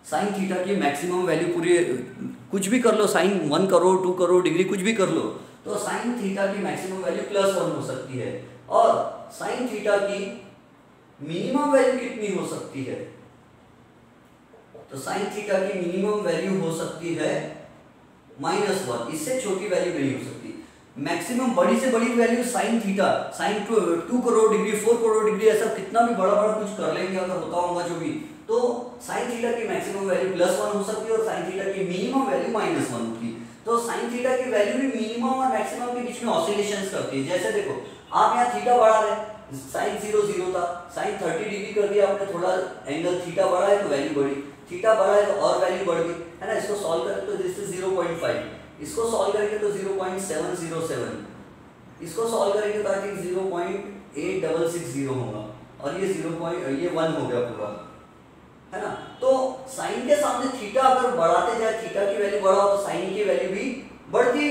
साइन थीटा की मैक्सिमम वैल्यू पूरी, कुछ भी कर लो, साइन 1 करोड़ 2 करोड़ डिग्री कुछ भी कर लो, तो साइन थीटा की मैक्सिमम वैल्यू +1 हो सकती है। और साइन थीटा की मिनिमम वैल्यू कितनी हो सकती है, तो साइन थीटा की मिनिमम वैल्यू हो सकती है -1, इससे छोटी वैल्यू नहीं हो सकती। मैक्सिमम बड़ी से बड़ी value sine theta, sine 2 crore degree 4 crore degree, ऐसा कितना भी बड़ा बड़ा कुछ कर लेंगे अगर होता होगा जो भी, तो साइन थीटा की मैक्सिमम वैल्यू +1 हो सकती है और साइन थीटा की मिनिमम वैल्यू -1 होती है। तो साइन थीटा की वैल्यू भी मिनिमम और मैक्सिमम के बीच में ऑसिलेशंस करती है। जैसे देखो आप यहाँ थीटा बढ़ा रहे, साइन 0 था, साइन 30 डिग्री कर दिया आपने, थोड़ा एंगल थीटा बढ़ा है तो वैल्यू बढ़ी, थीटा बढ़ा है तो और वैल्यू बढ़ गई, है ना। इसको सॉल्व करें तो दिस इज 0.5, इसको सॉल्व करेंगे तो 0.707, इसको सॉल्व करेंगे तो आई थिंक 0.8660 होगा, और ये 1 हो गया पूरा, है ना। तो साइन के सामने थीटा अगर बढ़ाते जाए, थीटा की वैल्यू बढ़ाओ तो साइन की वैल्यू भी बढ़ती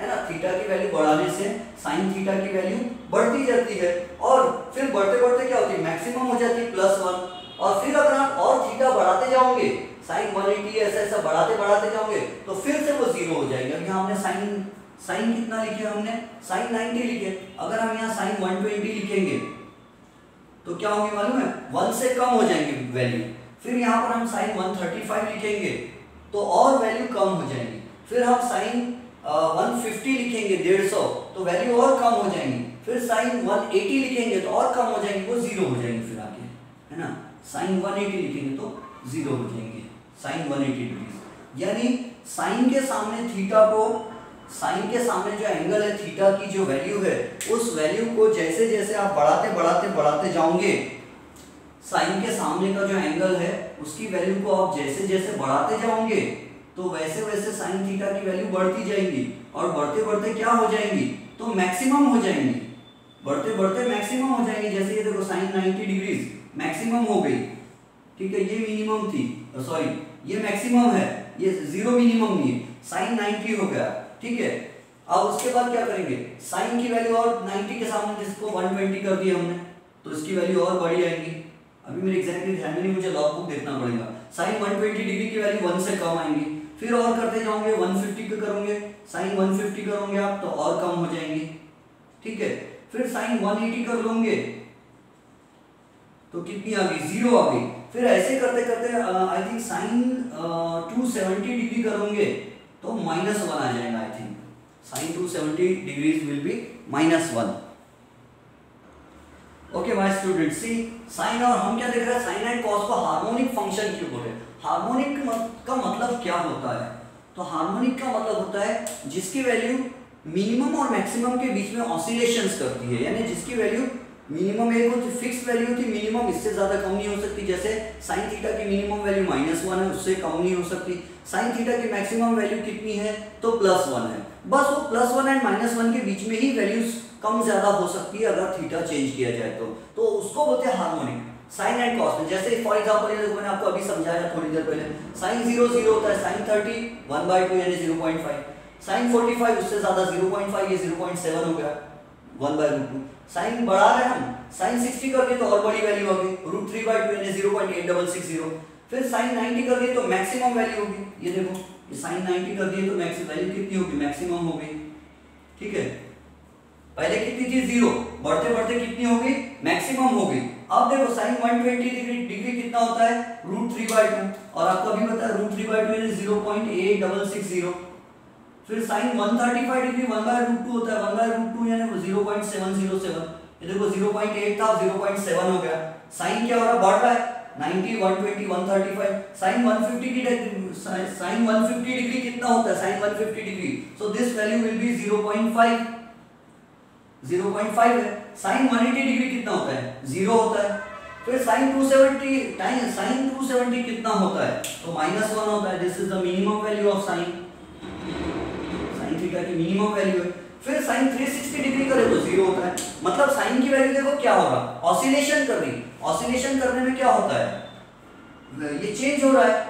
है ना। थीटा की वैल्यू बढ़ाने से साइन थीटा की वैल्यू बढ़ती जाती है, और फिर बढ़ते बढ़ते क्या होती है, मैक्सिमम हो जाती है +1, और फिर अगर आप और थीटा बढ़ाते जाओगे, साइन 180 ऐसा ऐसा बढ़ाते बढ़ाते जाओगे तो फिर से वो जीरो हो जाएंगे। अब यहाँ हमने साइन कितना लिखे, हमने साइन 90 लिखे। अगर हम यहाँ साइन 120 लिखेंगे तो क्या होंगे मालूम है, 1 से कम हो जाएंगे वैल्यू। फिर यहाँ पर हम साइन 135 लिखेंगे तो और वैल्यू कम हो जाएंगी। फिर हम साइन 150 लिखेंगे 150 तो वैल्यू और कम हो जाएंगी। फिर साइन 180 लिखेंगे तो और कम हो जाएंगे, वो जीरो हो जाएंगे फिर आगे, है ना। साइन 180 लिखेंगे तो जीरो हो जाएंगे, साइन 180 डिग्री। यानी साइन के सामने थीटा को, साइन के सामने जो एंगल है थीटा की जो वैल्यू है, उस वैल्यू को जैसे जैसे आप बढ़ाते बढ़ाते बढ़ाते जाओगे, साइन के सामने का जो एंगल है उसकी वैल्यू को आप जैसे जैसे बढ़ाते जाओगे तो वैसे वैसे साइन थीटा की वैल्यू बढ़ती जाएगी और बढ़ते बढ़ते क्या हो जाएंगी, तो मैक्सिमम हो जाएंगी, बढ़ते बढ़ते मैक्सिमम हो जाएंगी। जैसे ये देखो साइन 90 डिग्री मैक्सिमम हो गई, ठीक है, ये मिनिमम थी, सॉरी ये मैक्सिमम है, ये जीरो मिनिमम नहीं है, साइन 90 हो गया, ठीक है। अब उसके बाद क्या करेंगे, साइन की वैल्यू और 90 के सामने जिसको 120 कर दिया हमने तो इसकी वैल्यू और बढ़ी आएगी। अभी मेरे एग्जैक्टली ध्यान में नहीं, मुझे लॉग बुक देखना पड़ेगा। साइन 120 डिग्री की वैल्यू 1 से कम आएंगी, फिर और करते जाओगे 150 पे करोगे, साइन 150 करोगे आप तो और कम हो जाएंगे, ठीक है। फिर साइन 180 कर लोगे तो कितनी आ गई, जीरो आ गई। फिर ऐसे करते करते आई थिंक साइन 270 डिग्री करोगे तो -1 आ जाएगा, I think sine 270 degrees will be -1। Okay my student, see sine, और हम क्या देख रहे हैं, साइन एंड कॉस को हार्मोनिक फंक्शन क्यों बोले। हार्मोनिक का मतलब क्या होता है, तो हार्मोनिक का मतलब होता है जिसकी वैल्यू मिनिमम और मैक्सिमम के बीच में ऑसिलेशंस करती है, यानी जिसकी वैल्यू मिनिमम एक होती, फिक्स वैल्यू होती, मिनिमम इससे ज्यादा कम नहीं हो सकती। जैसे साइन थीटा की मिनिमम वैल्यू -1 है, उससे कम नहीं हो सकती। साइन थीटा की मैक्सिमम वैल्यू कितनी है, तो +1 है। बस वो +1 एंड -1 के बीच में ही वैल्यूज कम ज्यादा हो सकती है अगर थीटा चेंज किया जाए तो उसको बोलते हैं हार्मोनिक। साइन एंड कॉस में जैसे फॉर एग्जांपल ये मैंने आपको अभी समझाया थोड़ी देर पहले, साइन 0 0 होता है, साइन 30 1/2 यानी 0.5, साइन 45 उससे ज्यादा 0.5, ये 0.7 हो गया 1/√2। साइन बढ़ा रहे हैं हम, साइन 60 कर दिए तो और बड़ी वैल्यू होगी √3/2 यानी 0.8660। फिर साइन 90 कर दिए तो मैक्सिमम वैल्यू होगी, ये देखो ये साइन 90 कर दिए तो मैक्सिमम वैल्यू कितनी होगी, मैक्सिमम हो गई, ठीक है। पहले कितनी थी, 0, बढ़ते बढ़ते कितनी होगी, मैक्सिमम हो गई। अब देखो साइन 120 डिग्री कितना होता है, √3/2, और आपको अभी पता है √3/2 यानी 0.8660। फिर साइन 135 डिग्री 1/√2 होता है, 1/√2 यानी 0.707। ये देखो 0.8 था 0.7 हो गया। साइन क्या हो रहा है, बढ़ रहा है, 90 120 135। साइन 150 डिग्री कितना होता है, sine 150 degree, so this value will be 0.5 है। साइन 180 डिग्री कितना होता है, 0 होता है। फिर साइन 270 कितना होता है, तो -1 होता है। This is the minimum value of sine theta की मिनिमम वैल्यू है। फिर साइन 360 डिग्री करे तो 0 होता है। मतलब साइन की वैल्यू देखो क्या हो रहा, ऑसिलेशन कर रही। ऑसिलेशन करने में क्या होता है, ये चेंज हो रहा है,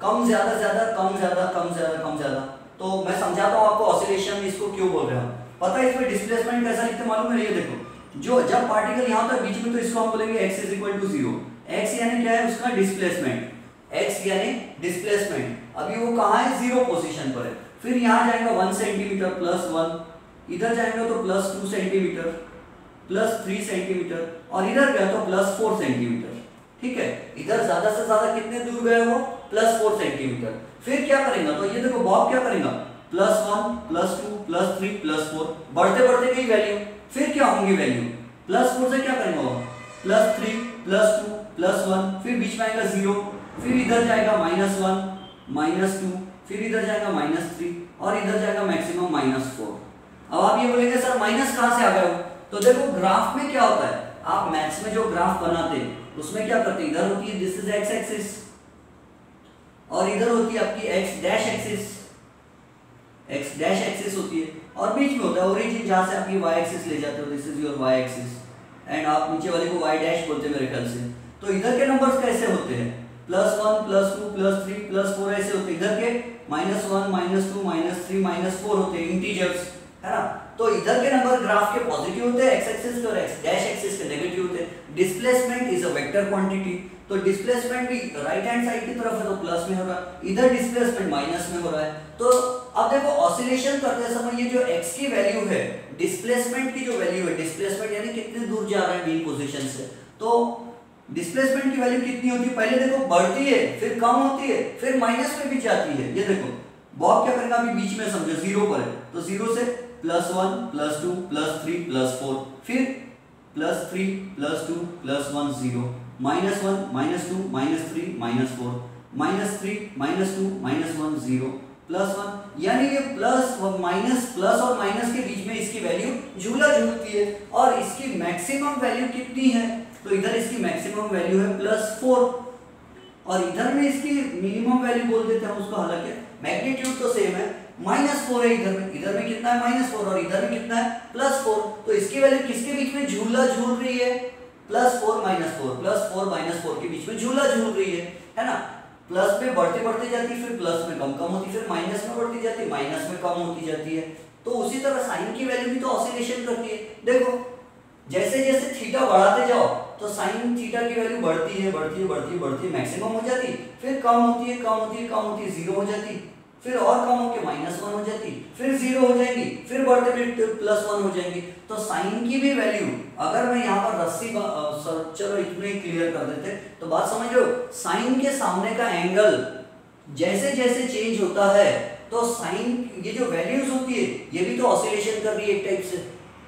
कम ज्यादा ज्यादा कम ज्यादा कम ज्यादा कम ज्यादा। तो मैं समझाता हूँ आपको ऑसिलेशन इसको क्यों बोल रहे हैं। पता है इसमें डिस्प्लेसमेंट कैसा लिखते मालूम है, ये देखो जो जब पार्टिकल यहाँ होता है बीच में तो इसको हम बोलेंगे x = 0। x यानी क्या है, उसका डिस्प्लेसमेंट, x यानी डिस्प्लेसमेंट। अभी वो कहाँ है, 0 पोजीशन पर है। फिर यहाँ जाएगा 1 सेंटीमीटर +1, इधर जाएगा तो +2 सेंटीमीटर, +3 सेंटीमीटर, और इधर गया तो +4 सेंटीमीटर, ठीक है। इधर ज्यादा से ज्यादा कितने दूर गए वो, +4 सेंटीमीटर। फिर क्या करेगा, तो ये देखो बॉब क्या करेगा, +1 +2 +3 +4, बढ़ते बढ़ते गई वैल्यू। फिर क्या होंगी वैल्यू, +4 से क्या करेंगे वो, +3 +2 +1, फिर बीच में आएगा 0, फिर इधर जाएगा -1 -2, फिर इधर जाएगा -3, और इधर जाएगा मैक्सिमम -4। अब आप ये बोलेंगे सर माइनस कहाँ से आ गया हो, तो देखो ग्राफ में क्या होता है, आप मैथ्स में जो ग्राफ बनाते हैं उसमें क्या करते हैं, इधर होती है दिस इज x एक्सिस, और इधर होती है आपकी x डैश एक्सिस होती है, और बीच में होता है ओरिजिन जहां से आप ये y एक्सिस ले जाते हो, this is your y axis, and आप नीचे वाले को y डैश बोलते हैं मेरे ख्याल से। तो इधर के नंबर्स कैसे होते हैं, +1 +2 +3 +4 ऐसे होते हैं। इधर के -1 -2 -3 -4 होते हैं, इंटीजर्स, है ना। तो इधर के नंबर ग्राफ के पॉजिटिव होते हैं x एक्सिस के, और x डैश एक्सिस के नेगेटिव होते हैं। Displacement is a vector vector quantity, तो डिस्प्लेसमेंट भी राइट हैंड साइड की तरफ है तो प्लस में होगा, इधर डिस्प्लेसमेंट माइनस में हो रहा है। तो अब देखो ऑसिलेशन करते समय ये जो x की वैल्यू है, डिस्प्लेसमेंट की जो वैल्यू है, डिस्प्लेसमेंट यानी कितने दूर जा रहा है मेन पोजीशन से, तो डिस्प्लेसमेंट की वैल्यू कितनी होती है, पहले देखो बढ़ती है, फिर कम होती है, फिर माइनस में भी जाती है। ये देखो बॉब क्या करेगा, अभी बीच में समझो जीरो पर है तो जीरो से +1 +2 +3 +4, फिर +3 +2 +1 0, -1 -2 -3 -4, -3 -2 -1 0 +1, यानी ये प्लस और माइनस के बीच में इसकी वैल्यू झूला झूलती है। और इसकी मैक्सिमम वैल्यू कितनी है, तो इधर इसकी मैक्सिमम वैल्यू है +4 और इधर में इसकी मिनिमम वैल्यू बोल देते हैं उसको, हालांकि मैग्नीट्यूड तो सेम है, -4 है इधर में कितना है -4 और इधर में कितना है +4, तो इसकी वैल्यू किसके बीच में झूला झूल रही है, +4 -4 के बीच में झूला झूल रही है ना। प्लस में बढ़ते बढ़ते जाती है, फिर प्लस में कम कम होती है, फिर माइनस में बढ़ती जाती है, माइनस में कम होती जाती है। तो उसी तरह साइन की वैल्यू भी तो ऑसिलेशन करती है। देखो जैसे जैसे थीटा बढ़ाते जाओ तो साइन थीटा की वैल्यू बढ़ती है मैक्सिमम हो जाती, फिर कम होती है जीरो हो जाती, फिर और कम होकर -1 हो जाती, फिर जीरो हो जाएगी, फिर बढ़ते बढ़ते +1 हो जाएंगी। तो साइन की भी वैल्यू, अगर मैं यहाँ पर रस्सी चलो इतने क्लियर कर देते तो बात समझ लो, साइन के सामने का एंगल जैसे जैसे चेंज होता है तो साइन ये जो वैल्यूज होती है ये भी तो ऑसिलेशन कर रही है एक टाइप से,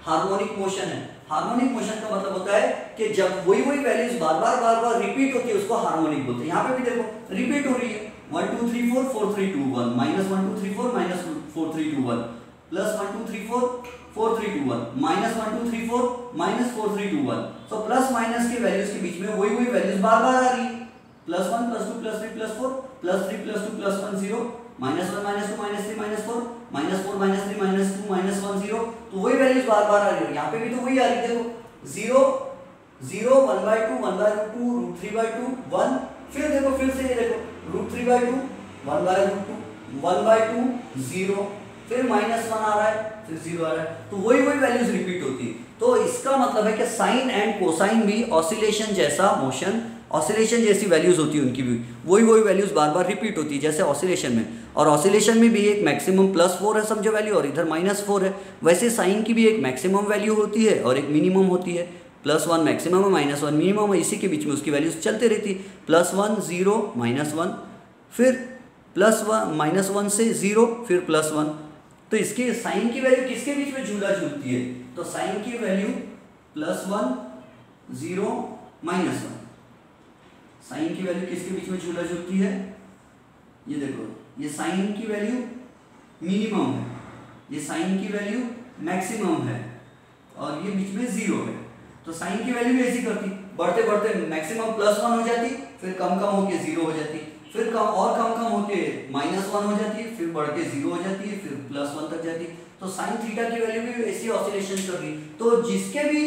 हार्मोनिक मोशन है। हार्मोनिक मोशन का मतलब होता है कि जब वही वैल्यूज बार बार रिपीट होती है उसको हार्मोनिक बोलते हैं। यहाँ पे भी देखो रिपीट हो रही है, 1 2 3 4 4 3 2 1, -1 2 3 4 -4 3 2 1, +1 2 3 4 4 3 2 1, -1 2 3 4 -4 3 2 1। सो प्लस माइनस के वैल्यूज के बीच में वही वैल्यूज बार बार आ रही है, +1 +2 +3 +4 +3 +2 +1 0, -1 -2 -3 -4 -4 -3 -2 -1 0, तो वही वैल्यूज बार बार आ रही है। यहाँ पे भी तो वही आ रही है, देखो 0 0 1/2 1/2 √3/2 1, फिर देखो फिर से ये देखो √3/2 1/2 1/2 0, फिर -1 आ रहा है, फिर 0 आ रहा है, तो वही वैल्यूज रिपीट होती है। तो इसका मतलब है कि साइन एंड कोसाइन भी ऑसिलेशन जैसा मोशन, ऑसिलेशन जैसी वैल्यूज होती है, उनकी भी वही वैल्यूज बार बार रिपीट होती है जैसे ऑसिलेशन में। और ऑसिलेशन में भी एक मैक्सिमम +4 है समझो वैल्यू, और इधर -4 है। वैसे साइन की भी एक मैक्सिमम वैल्यू होती है और एक मिनिमम होती है, +1 मैक्सिमम है, -1 मिनिमम है, इसी के बीच में उसकी वैल्यूज चलते रहती है, +1 0 -1, फिर +1 -1 से 0, फिर +1। तो इसकी साइन की वैल्यू किसके बीच में झूला झूलती है, तो साइन की वैल्यू +1 0 -1, साइन की वैल्यू किसके बीच में झूला झूलती है, ये देखो ये साइन की वैल्यू मिनिमम है, ये साइन की वैल्यू मैक्सिमम है और ये बीच में 0 है। तो साइन की वैल्यू भी ऐसी करती, बढ़ते बढ़ते मैक्सिमम +1 हो जाती, फिर कम होके 0 हो जाती, फिर कम होके -1 हो जाती है, फिर बढ़ के 0 हो जाती है, फिर +1 तक जाती। तो साइन थीटा की वैल्यू भी ऐसी ऑसिलेशन कर रही। तो जिसके भी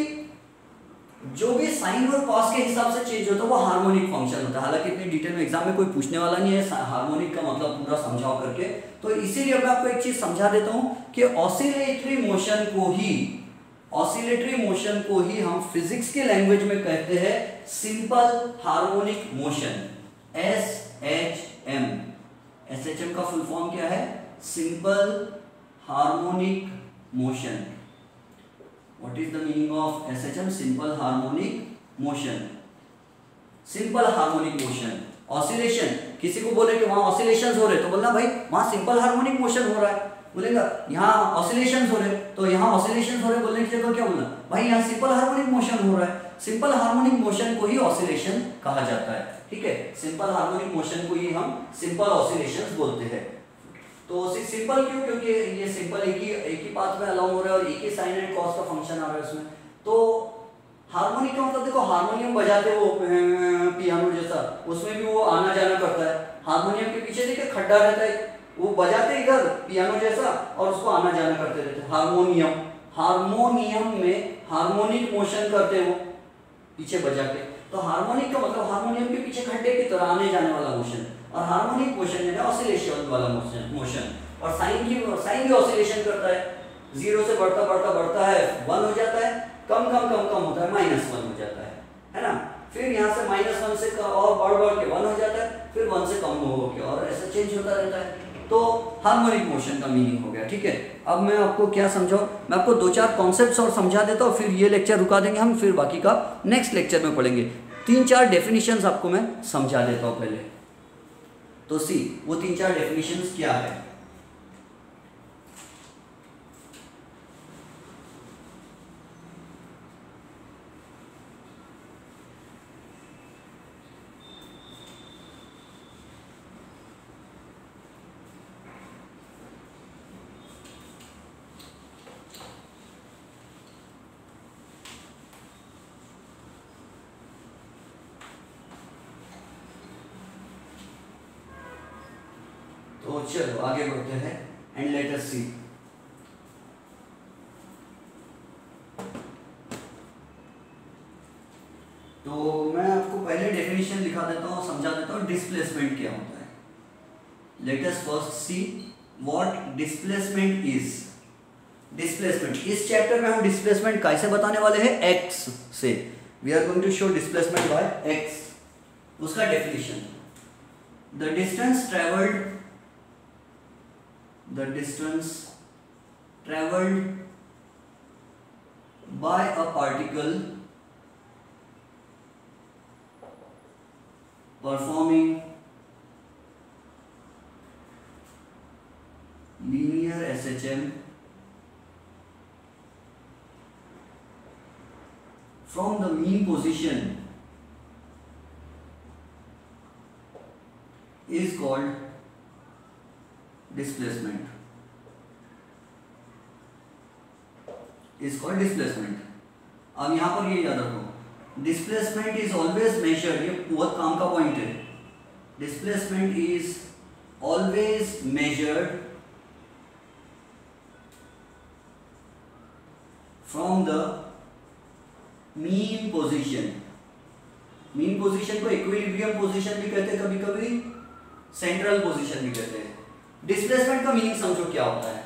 जो भी साइन और कॉस के हिसाब से चेंज होता है वो हार्मोनिक फंक्शन होता है। हालांकि इतनी डिटेल में एग्जाम में कोई पूछने वाला नहीं है हार्मोनिक का मतलब पूरा समझाओ करके, तो इसीलिए मैं आपको एक चीज समझा देता हूं कि ऑसिलेटरी मोशन को ही हम फिजिक्स के लैंग्वेज में कहते हैं simple harmonic motion, SHM। SHM का फुल फॉर्म क्या है, simple harmonic motion. What is the meaning of SHM? Simple harmonic motion. Simple harmonic motion. Oscillation, किसी को बोले कि वहाँ ऑसिलेशंस हो रहे तो बोलना भाई वहाँ सिंपल हार्मोनिक मोशन हो रहा है, बोलेगा यहाँ ऑसिलेशंस हो रहे तो यहाँ ऑसिलेशंस हो रहे बोलने की जगह क्या बोलना भाई यहाँ सिंपल हार्मोनिक मोशन हो रहा है। सिंपल हार्मोनिक मोशन को ही ऑसिलेशन कहा जाता है, ठीक है। सिंपल हार्मोनिक मोशन को ही हम सिंपल ऑसिलेशंस बोलते हैं। तो सिंपल क्यों, क्योंकि ये सिंपल एक ही पाथ में अलाउ हो रहा है और एक ही साइन एंड कॉस का फंक्शन आ रहा है उसमें। तो हार्मोनिक का मतलब देखो हारमोनियम बजाते वो पियानो जैसा, उसमें भी वो आना जाना करता है। हारमोनियम के पीछे देखिए खड्डा रहता है, वो बजाते इधर पियानो जैसा और उसको आना जाना करते रहते हैं। हारमोनियम में हार्मोनिक मोशन करते हो पीछे बजा के। तो हार्मोनिक का मतलब हारमोनियम के पीछे खड्डे की तरह आने जाने वाला मोशन, और हार्मोनिक मोशन है ऑसिलेशन वाला मोशन। और साइन भी ऑसिलेशन करता है, 0 से बढ़ता है 1 हो जाता है, कम होता है -1 हो जाता है ना। फिर यहाँ से -1 से और बढ़ के 1 हो जाता है, फिर 1 से कम हो के और ऐसा चेंज होता रहता है। तो हार्मोनिक मोशन का मीनिंग हो गया, ठीक है। अब मैं आपको क्या समझाऊं, मैं आपको 2-4 कॉन्सेप्ट्स और समझा देता हूँ, फिर ये लेक्चर रुका देंगे हम, फिर बाकी का नेक्स्ट लेक्चर में पढ़ेंगे। 3-4 डेफिनेशंस आपको मैं समझा देता हूँ पहले। तो सी वो 3-4 डेफिनेशंस क्या है। तो चलो आगे बढ़ते हैं एंड लेट अस सी। तो मैं आपको पहले डेफिनेशन लिखा देता हूँ, समझा देता हूँ डिस्प्लेसमेंट क्या होता है। Let us first see what displacement is. Displacement, इस चैप्टर में हम डिस्प्लेसमेंट कैसे बताने वाले हैं, एक्स से। We are going to show displacement by X. उसका definition, the distance travelled by a particle performing linear SHM from the mean position is called displacement. अब यहां पर ये याद रखो, डिस्प्लेसमेंट इज ऑलवेज मेजर्ड, ये बहुत काम का पॉइंट है। Displacement is always measured from the mean position. Mean position को इक्विलिब्रियम पोजीशन भी कहते हैं, कभी कभी सेंट्रल पोजीशन भी कहते हैं। डिस्प्लेसमेंट का मीनिंग समझो क्या होता है।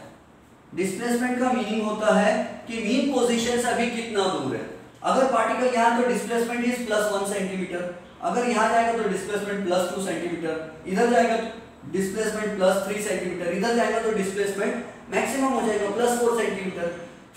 डिस्प्लेसमेंट का मीनिंग होता है कि मीन पोजीशन से अभी कितना दूर है। अगर पार्टिकल यहाँ तो डिस्प्लेसमेंट इज +1 सेंटीमीटर, अगर यहाँ जाएगा तो डिस्प्लेसमेंट +2 सेंटीमीटर, इधर जाएगा तो डिस्प्लेसमेंट +3 सेंटीमीटर, इधर जाएगा तो डिस्प्लेसमेंट मैक्सिमम हो जाएगा +4 सेंटीमीटर,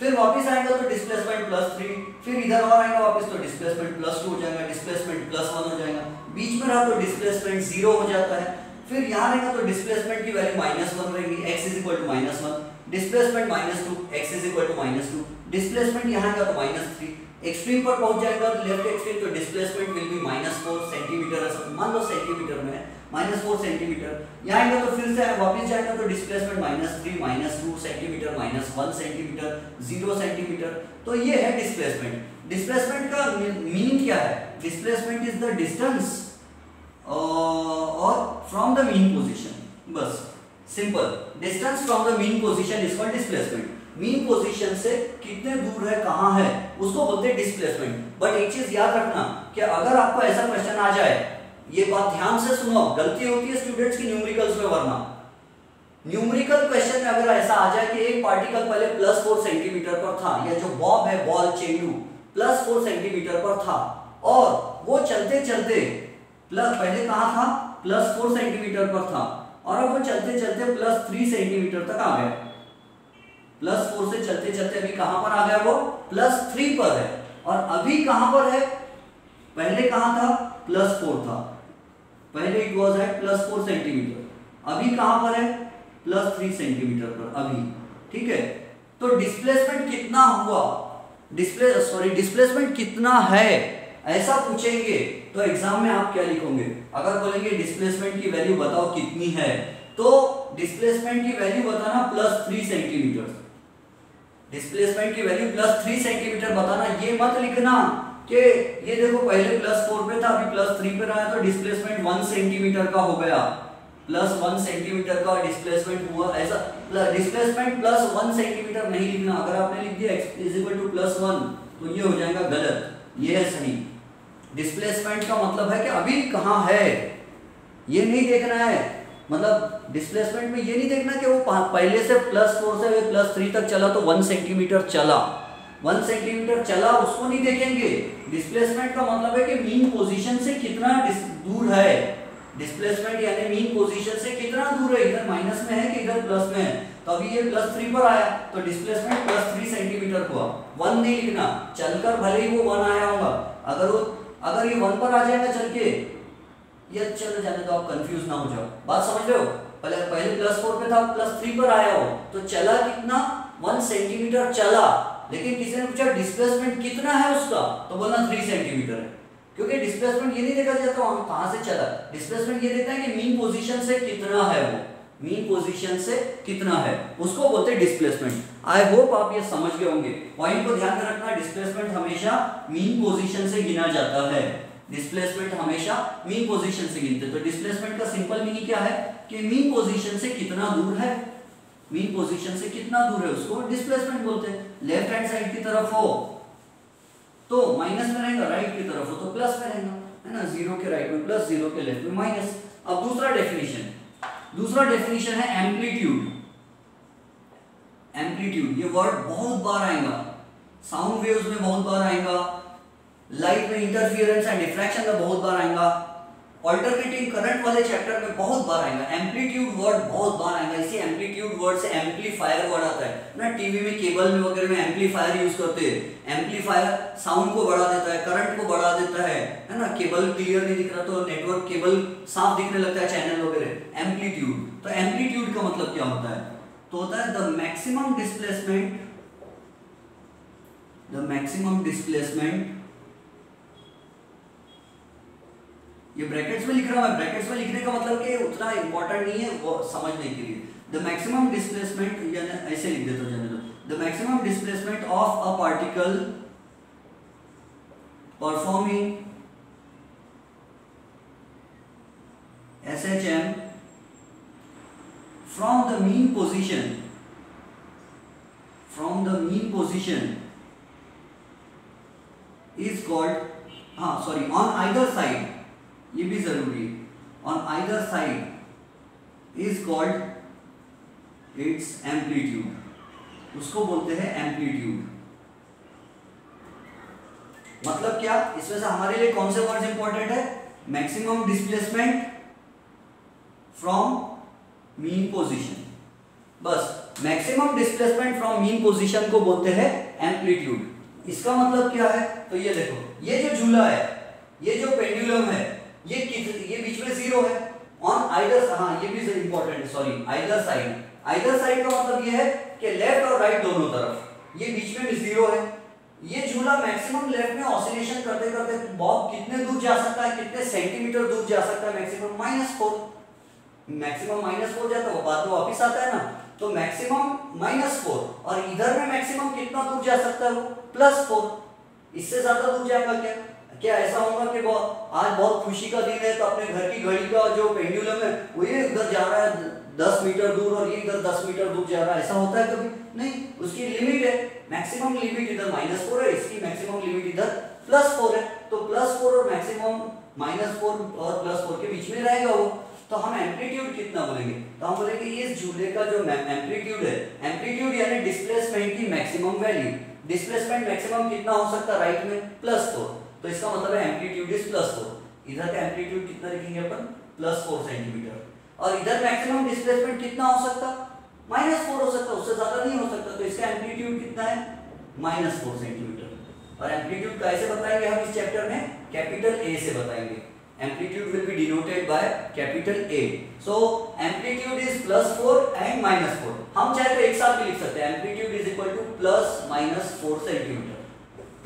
फिर वापस आएगा तो डिस्प्लेसमेंट +3, फिर इधर और आएगा वापस तो डिस्प्लेसमेंट +2 हो जाएगा, डिस्प्लेसमेंट +1 हो जाएगा, बीच में रहा तो डिस्प्लेसमेंट 0 हो जाता है, फिर यहाँ रहेगा तो डिस्प्लेसमेंट की वैल्यू -1 रहेगी, x = -1, डिस्प्लेसमेंट -2, x = -2, डिस्प्लेसमेंट यहाँ आएगा तो -3, एक्सट्रीम पर पहुंच जाएगा तो लेफ्ट एक्सट्रीम तो डिस्प्लेसमेंट विल बी -4 सेंटीमीटर, ऐसा मान लो सेंटीमीटर में -4 सेंटीमीटर, यहाँ आएगा तो फिर से वापस जाएगा तो डिस्प्लेसमेंट -3, -2 सेंटीमीटर, -1 सेंटीमीटर, 0 सेंटीमीटर। तो ये है डिस्प्लेसमेंट। डिस्प्लेसमेंट का मीनिंग क्या है? डिस्प्लेसमेंट इज द डिस्टेंस और फ्रॉम द मीन पोजीशन, बस simple. Distance from the mean position is called displacement. Mean position से कितने दूर है, कहां है, उसको बोलते हैं डिस्प्लेसमेंट। बट एक चीज याद रखना कि अगर आपको ऐसा क्वेश्चन आ जाए, ये बात ध्यान से सुनो, गलती होती है स्टूडेंट्स की न्यूमेरिकल्स में, वरना न्यूमेरिकल क्वेश्चन में अगर ऐसा आ जाए कि एक पार्टिकल पहले +4 सेंटीमीटर पर था, या जो बॉब है, बॉल चेंडू +4 सेंटीमीटर पर था, और वो चलते चलते पहले कहां था, +4 सेंटीमीटर पर था, और अब वो चलते चलते +3 सेंटीमीटर तक आ गया। +4 से चलते चलते अभी कहां पर आ गया, वो +3 पर है। और अभी कहां पर है, पहले कहां था, +4 था, पहले इट वाज एट +4 सेंटीमीटर, अभी कहां पर है, +3 सेंटीमीटर पर अभी, ठीक है। तो डिस्प्लेसमेंट कितना हुआ, डिस्प्लेसमेंट कितना है, ऐसा पूछेंगे तो एग्जाम में आप क्या लिखोगे? अगर बोलेंगे डिस्प्लेसमेंट की वैल्यू बताओ कितनी है, तो डिस्प्लेसमेंट की वैल्यू बताना +3 सेंटीमीटर। डिस्प्लेसमेंट की वैल्यू +3 सेंटीमीटर बताना। ये मत लिखना कि ये देखो पहले +4 पे था, अभी +3 पे रहा है, तो डिस्प्लेसमेंट 1 सेंटीमीटर का हो गया, +1 सेंटीमीटर का डिस्प्लेसमेंट हुआ, ऐसा डिस्प्लेसमेंट +1 सेंटीमीटर नहीं लिखना। अगर आपने लिख दिया x = +1 तो ये हो जाएगा गलत, ये है सही। डिस्प्लेसमेंट का मतलब है कि अभी कहां है, ये नहीं देखना है। मतलब डिस्प्लेसमेंट में ये नहीं देखना कि वो पहले से +4 से +3 तक चला तो 1 सेंटीमीटर चला, 1 सेंटीमीटर चला, उसको नहीं देखेंगे। डिस्प्लेसमेंट का मतलब है कि मीन पोजीशन है, डिस्प्लेसमेंट यानी मीन पोजीशन से कितना दूर है, इधर माइनस में है कि इधर प्लस में है। तो अभी ये +3 पर आया तो डिस्प्लेसमेंट +3 सेंटीमीटर हुआ। 1 नहीं लिखना, चलकर भले ही वो 1 आया होगा, अगर ये 1 पर आ जाएगा चल के, ये चल जाने तो आप कंफ्यूज ना हो जाओ, बात समझ रहे हो। पहले +4 पे था, +3 पर आया हो तो चला कितना, 1 सेंटीमीटर चला, लेकिन किसी ने पूछा डिस्प्लेसमेंट कितना है उसका, तो बोलना 3 सेंटीमीटर है, क्योंकि डिस्प्लेसमेंट ये नहीं देखा जाता वहां कहां से चला, डिस्प्लेसमेंट ये देखता है कि मीन पोजीशन से कितना है, वो मीन पोजीशन से कितना है उसको बोलते हैं डिस्प्लेसमेंट। आई होप आप ये समझ गए होंगे। पॉइंट को ध्यान में रखना, डिस्प्लेसमेंट हमेशा मीन पोजीशन से गिना जाता है, डिस्प्लेसमेंट हमेशा मीन पोजीशन से गिनते। तो डिस्प्लेसमेंट का सिंपल मीनिंग क्या है कि मीन पोजीशन से कितना दूर है, मीन पोजीशन से कितना दूर है उसको डिस्प्लेसमेंट बोलते हैं। लेफ्ट हैंड साइड की तरफ हो तो माइनस में रहेगा, राइट की तरफ हो तो प्लस में रहेगा, है ना, 0 के राइट में प्लस, 0 के लेफ्ट में माइनस। अब दूसरा डेफिनेशन है एम्पलीट्यूड। एम्पलीट्यूड ये वर्ड बहुत बार आएगा, साउंड वेव्स में बहुत बार आएगा, लाइट में इंटरफियरेंस एंड डिफ्रैक्शन में बहुत बार आएगा, ऑल्टरनेटिंग करंट वाले चैप्टर में बहुत बार आएगा। एम्पलीट्यूड वर्ड बहुत बार आएगा, इसी एम्पलीट्यूड वर्ड से एम्पलीफायर वर्ड आता है ना, टीवी में केबल में वगैरह में एम्पलीफायर यूज करते हैं। एम्पलीफायर साउंड को बढ़ा देता है, करंट को बढ़ा देता है ना, केबल क्लियर नहीं दिख रहा तो नेटवर्क केबल साफ दिखने लगता है, चैनल वगैरह। एम्पलीट्यूड, तो एम्पलीट्यूड का मतलब क्या होता है, तो होता है द मैक्सिमम डिस्प्लेसमेंट, ये ब्रैकेट्स में लिख रहा हूं, ब्रैकेट्स में लिखने का मतलब कि उतना इंपॉर्टेंट नहीं है वो समझने के लिए। द मैक्सिमम डिस्प्लेसमेंट, यानी ऐसे लिख देता हूं, जाने दो। The maximum displacement of a particle performing SHM from the mean position is called, on either side, ये भी जरूरी है, on either side is called its amplitude, उसको बोलते हैं एम्पलीट्यूड। मतलब क्या, इसमें से हमारे लिए कौन से वर्ड्स इंपॉर्टेंट है, maximum displacement from mean position, बस maximum displacement from mean position को बोलते हैं एम्पलीट्यूड। इसका मतलब क्या है, तो ये देखो, ये जो झूला है, ये जो पेंडुलम है, ये बीच में 0 है, ऑन आइदर, ये भी इंपॉर्टेंट है, सॉरी, आइदर साइड का मतलब ये है कि लेफ्ट और राइट दोनों तरफ, ये बीच में भी 0 है। ये झूला मैक्सिमम लेफ्ट में ऑसिलेशन करते करते बहुत कितने दूर जा सकता है, कितने सेंटीमीटर दूर जा सकता है, मैक्सिमम -4, मैक्सिमम -4 जाता है, वो बाद में वापस आता है ना, तो मैक्सिमम -4, और इधर में मैक्सिमम कितना दूर जा सकता है, वो +4, इससे ज्यादा दूर जाएगा क्या ऐसा होगा कि आज बहुत खुशी का दिन है तो अपने घर की घड़ी का जो पेंडुलम है वो ये उधर जा रहा है 10 मीटर दूर और ये इधर 10 मीटर दूर जा रहा है, ऐसा होता है कभी नहीं, उसकी लिमिट है, मैक्सिमम लिमिट इधर -4 है, इसकी मैक्सिमम लिमिट इधर +4 है, तो +4 और मैक्सिमम -4 और +4 के बीच में रहेगा वो। तो हम एम्पलीट्यूड कितना बोलेंगे, तो हम बोलेंगे इस झूले का जो एम्पलीट्यूड है, एम्पलीट्यूड यानी डिस्प्लेसमेंट की मैक्सिमम वैल्यू, डिस्प्लेसमेंट मैक्सिमम कितना हो सकता है, राइट में +4, तो इसका मतलब है एम्पलीट्यूड इज +4, इधर का एम्पलीट्यूड कितना लिखेंगे अपन, +4 सेंटीमीटर, और इधर मैक्सिमम डिस्प्लेसमेंट कितना हो सकता, -4 हो सकता, उससे ज्यादा नहीं हो सकता, तो इसका एम्पलीट्यूड कितना है, -4 सेंटीमीटर। और एम्पलीट्यूड कैसे बताएंगे हम इस चैप्टर में, कैपिटल A से बताएंगे, amplitude will be denoted by capital A, so amplitude is +4 and -4, हम चाहे तो एक साथ भी लिख सकते हैं, amplitude is equal to +-4 centimetre,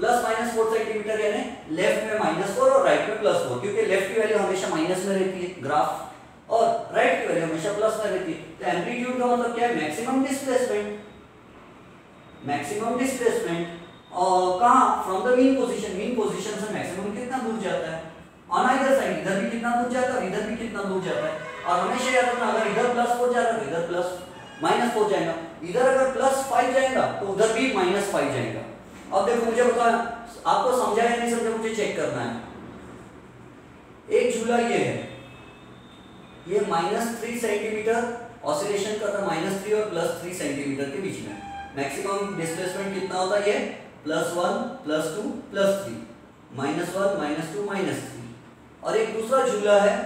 +-4 centimetre यानी लेफ्ट में -4 और राइट में +4, क्योंकि लेफ्ट की वैल्यू हमेशा माइनस में रहती है ग्राफ, और राइट की वैल्यू हमेशा प्लस में रहती है। तो एम्पलीट्यूड का मतलब क्या है, मैक्सिमम डिस्प्लेसमेंट और कहां, फ्रॉम द मीन पोजीशन से मैक्सिमम कितना दूर जाता है, ऑन आइदर साइड, इधर भी कितना दूर जाता है, इधर भी कितना दूर जाता है, और हमेशा याद रखना अगर इधर +4 जा रहा है तो इधर -4 जाएगा, इधर अगर +5 जाएगा तो उधर भी -5 जाएगा। अब देखो मुझे बताओ, आपको समझा या नहीं समझा, मुझे चेक करना है। एक झूला ये है, ये -3 सेंटीमीटर ऑसिलेशन कर रहा है, -3 और +3 सेंटीमीटर के बीच में, मैक्सिमम डिस्प्लेसमेंट कितना होता है, ये +1 +2 +3, -1 -2 -3, और एक दूसरा झूला है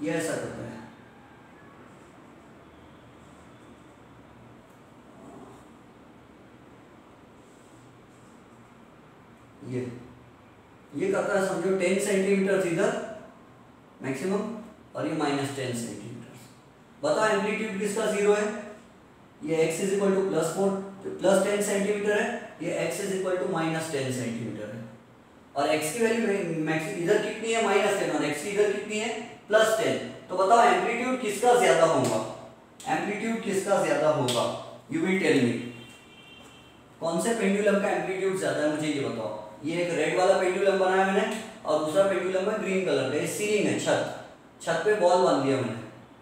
ये ऐसा करता है, ये करता है समझो 10 सेंटीमीटर इधर मैक्सिमम और ये -10 सेंटीमीटर। बताओ एम्पलीट्यूड किसका 0 है? ये x is equal to plus 10 centimetre है, ये x is equal to -10 centimetre है। और x की वैल्यू मैक्सिमम इधर कितनी है -10 और x की इधर कितनी है +10। तो बताओ एम्पलीट्यूड किसका ज्यादा होगा? एम्पलीट्यूड किसका ज्यादा होगा? You will tell me. कौन से पेंडुलम का एम्पलीट्यूड ज्यादा है मुझे ये बताओ। ये एक रेड वाला पेंडुलम बनाया मैंने और दूसरा पेंडुलम है ग्रीन कलर का। ये सीलिंग है, छत पे बॉल बांध दिया मैंने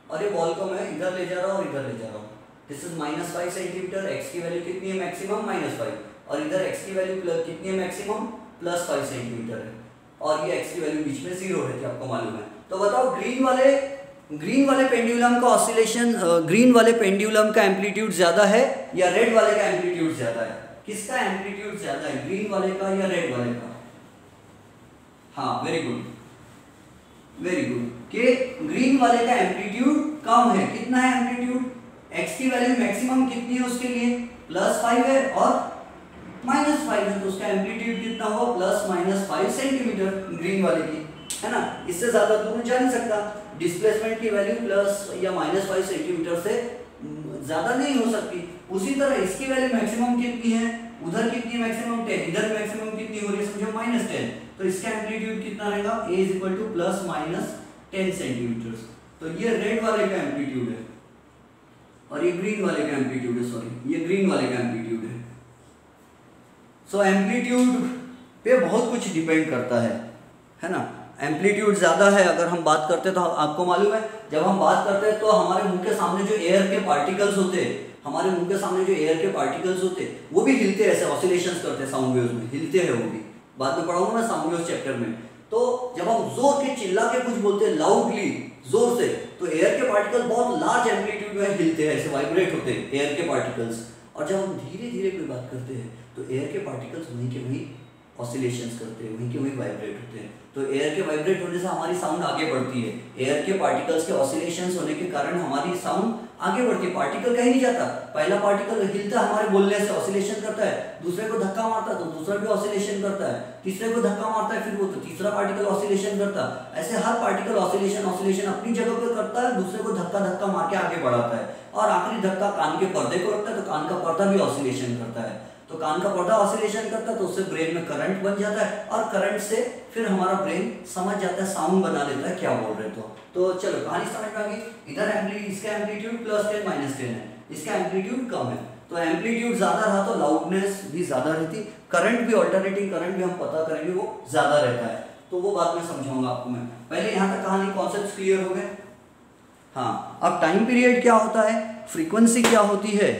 और ये बॉल को मैं इधर ले जा रहा हूँ और इधर ले जा रहा हूँ। दिस इज -5 सेंटीमीटर, x की वैल्यू कितनी है मैक्सिमम -5 और इधर x की वैल्यू कितनी है मैक्सिमम +5 सेंटीमीटर है और ये x की वैल्यू बीच में 0 रहती है, आपको मालूम है। तो बताओ ग्रीन वाले पेंडुलम का ऑसिलेशन, ग्रीन वाले पेंडुलम का एम्पलीट्यूड ज्यादा है या रेड वाले का एम्पलीट्यूड ज्यादा है? किसका एम्पलीट्यूड ज्यादा है, ग्रीन वाले का या रेड वाले का? हाँ वेरी गुड कि ग्रीन वाले का एम्पलीट्यूड कम है। कितना है एम्पलीट्यूड? x की वैल्यू मैक्सिमम कितनी है उसके लिए +5 है और -5 है, तो उसका एम्पलीट्यूड कितना होगा +-5 सेंटीमीटर ग्रीन वाले की, है ना। इससे ज्यादा दूर जा नहीं सकता। डिस्प्लेसमेंट की वैल्यू प्लस या -5 सेंटीमीटर से ज्यादा नहीं हो सकती। उसी तरह इसकी वैल्यू मैक्सिमम कितनी है, उधर कितनी मैक्सिमम 10, इधर मैक्सिमम कितनी हो रही है समझो -10, तो इसका एम्पलीट्यूड कितना रहेगा a = +-10 सेंटीमीटर। तो ये रेड वाले का एम्पलीट्यूड है और ये ग्रीन वाले का एम्पलीट्यूड है, सॉरी ये ग्रीन वाले का एम्पलीट्यूड है। सो एम्पलीट्यूड पे बहुत कुछ डिपेंड करता है ना। एम्पलीट्यूड ज़्यादा है अगर हम बात करते हैं तो आपको मालूम है जब हम बात करते हैं तो हमारे मुंह के सामने जो एयर के पार्टिकल्स होते हैं, हमारे मुंह के सामने जो एयर के पार्टिकल्स होते हैं वो भी हिलते हैं, ऐसे ऑसिलेशंस करते हैं, साउंड वेव्स में हिलते हैं वो भी। बाद में पढ़ाऊंगा मैं साउंड वेव्स चैप्टर में। तो जब हम जोर के चिल्ला के कुछ बोलते हैं लाउडली जोर से, तो एयर के पार्टिकल बहुत लार्ज एम्पलीट्यूड में हिलते हैं, ऐसे वाइब्रेट होते हैं एयर के पार्टिकल्स। और जब हम धीरे धीरे कोई बात करते हैं तो एयर के पार्टिकल्स वहीं के वहीं ऑसिलेशंस करते हैं, वहीं के वहीं वाइब्रेट होते हैं। तो एयर के वाइब्रेट होने से हमारी साउंड आगे बढ़ती है। एयर के पार्टिकल्स के ऑसिलेशंस होने के कारण हमारी साउंड आगे बढ़ती है। पार्टिकल कहीं नहीं जाता, पहला पार्टिकल हिलता है हमारे बोलने से, ऑसिलेशन करता है, दूसरे को धक्का मारता है तो दूसरा भी ऑसिलेशन करता है, तीसरे को धक्का मारता है फिर वो तो तीसरा पार्टिकल ऑसिलेशन करता है। ऐसे हर पार्टिकल ऑसिलेशन अपनी जगह पर करता है, दूसरे को धक्का मार के आगे बढ़ाता है और आखिरी धक्का कान के पर्दे को लगता है तो कान का पर्दा भी ऑसिलेशन करता है। तो कान का पर्दा ऑसिलेशन करता है तो उससे ब्रेन में करंट बन जाता है और करंट से फिर हमारा ब्रेन समझ जाता है, साउंड बना लेता है क्या बोल रहे तो चलो कहानी समझ में आ गई। इधर इसका एम्पलीट्यूड +10 -10 है, इसका एम्पलीट्यूड कम है। तो एम्पलीट्यूड ज्यादा रहा तो लाउडनेस भी ज्यादा रहती, करंट भी, ऑल्टरनेटिंग करंट भी हम पता करेंगे वो ज्यादा रहता है। तो वो बात मैं समझाऊंगा आपको मैं। पहले यहाँ तक कहानी कॉन्सेप्ट क्लियर हो गए। हाँ, अब टाइम पीरियड क्या होता है, फ्रीक्वेंसी क्या होती है,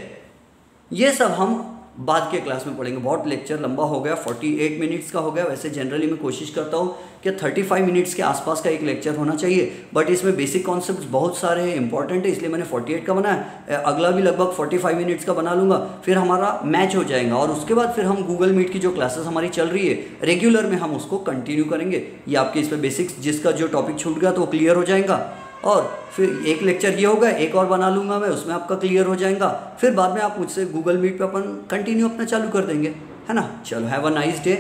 ये सब हम बाद के क्लास में पढ़ेंगे। बहुत लेक्चर लंबा हो गया, 48 मिनट्स का हो गया। वैसे जनरली मैं कोशिश करता हूँ कि 35 मिनट्स के आसपास का एक लेक्चर होना चाहिए, बट इसमें बेसिक कॉन्सेप्ट्स बहुत सारे हैं, इंपॉर्टेंट है, इसलिए मैंने 48 का बनाया। अगला भी लगभग 45 मिनट्स का बना लूँगा, फिर हमारा मैच हो जाएगा और उसके बाद फिर हम गूगल मीट की जो क्लासेस हमारी चल रही है रेगुलर में हम उसको कंटिन्यू करेंगे। ये आपके इस पर बेसिक्स जिसका जो टॉपिक छूट गया तो वो क्लियर हो जाएगा और फिर एक लेक्चर ये होगा, एक और बना लूँगा मैं, उसमें आपका क्लियर हो जाएगा। फिर बाद में आप मुझसे गूगल मीट पे अपन कंटिन्यू अपना चालू कर देंगे, है ना। चलो, have a nice day,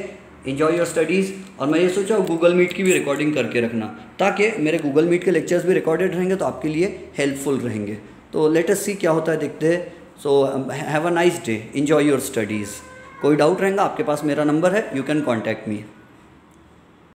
enjoy your studies. और मैं ये सोचा गूगल मीट की भी रिकॉर्डिंग करके रखना, ताकि मेरे गूगल मीट के लेक्चर्स भी रिकॉर्डेड रहेंगे तो आपके लिए हेल्पफुल रहेंगे। तो लेट अस सी क्या होता है, देखते हैं। So have a nice day, enjoy your studies. कोई डाउट रहेगा आपके पास मेरा नंबर है, यू कैन कॉन्टैक्ट मी।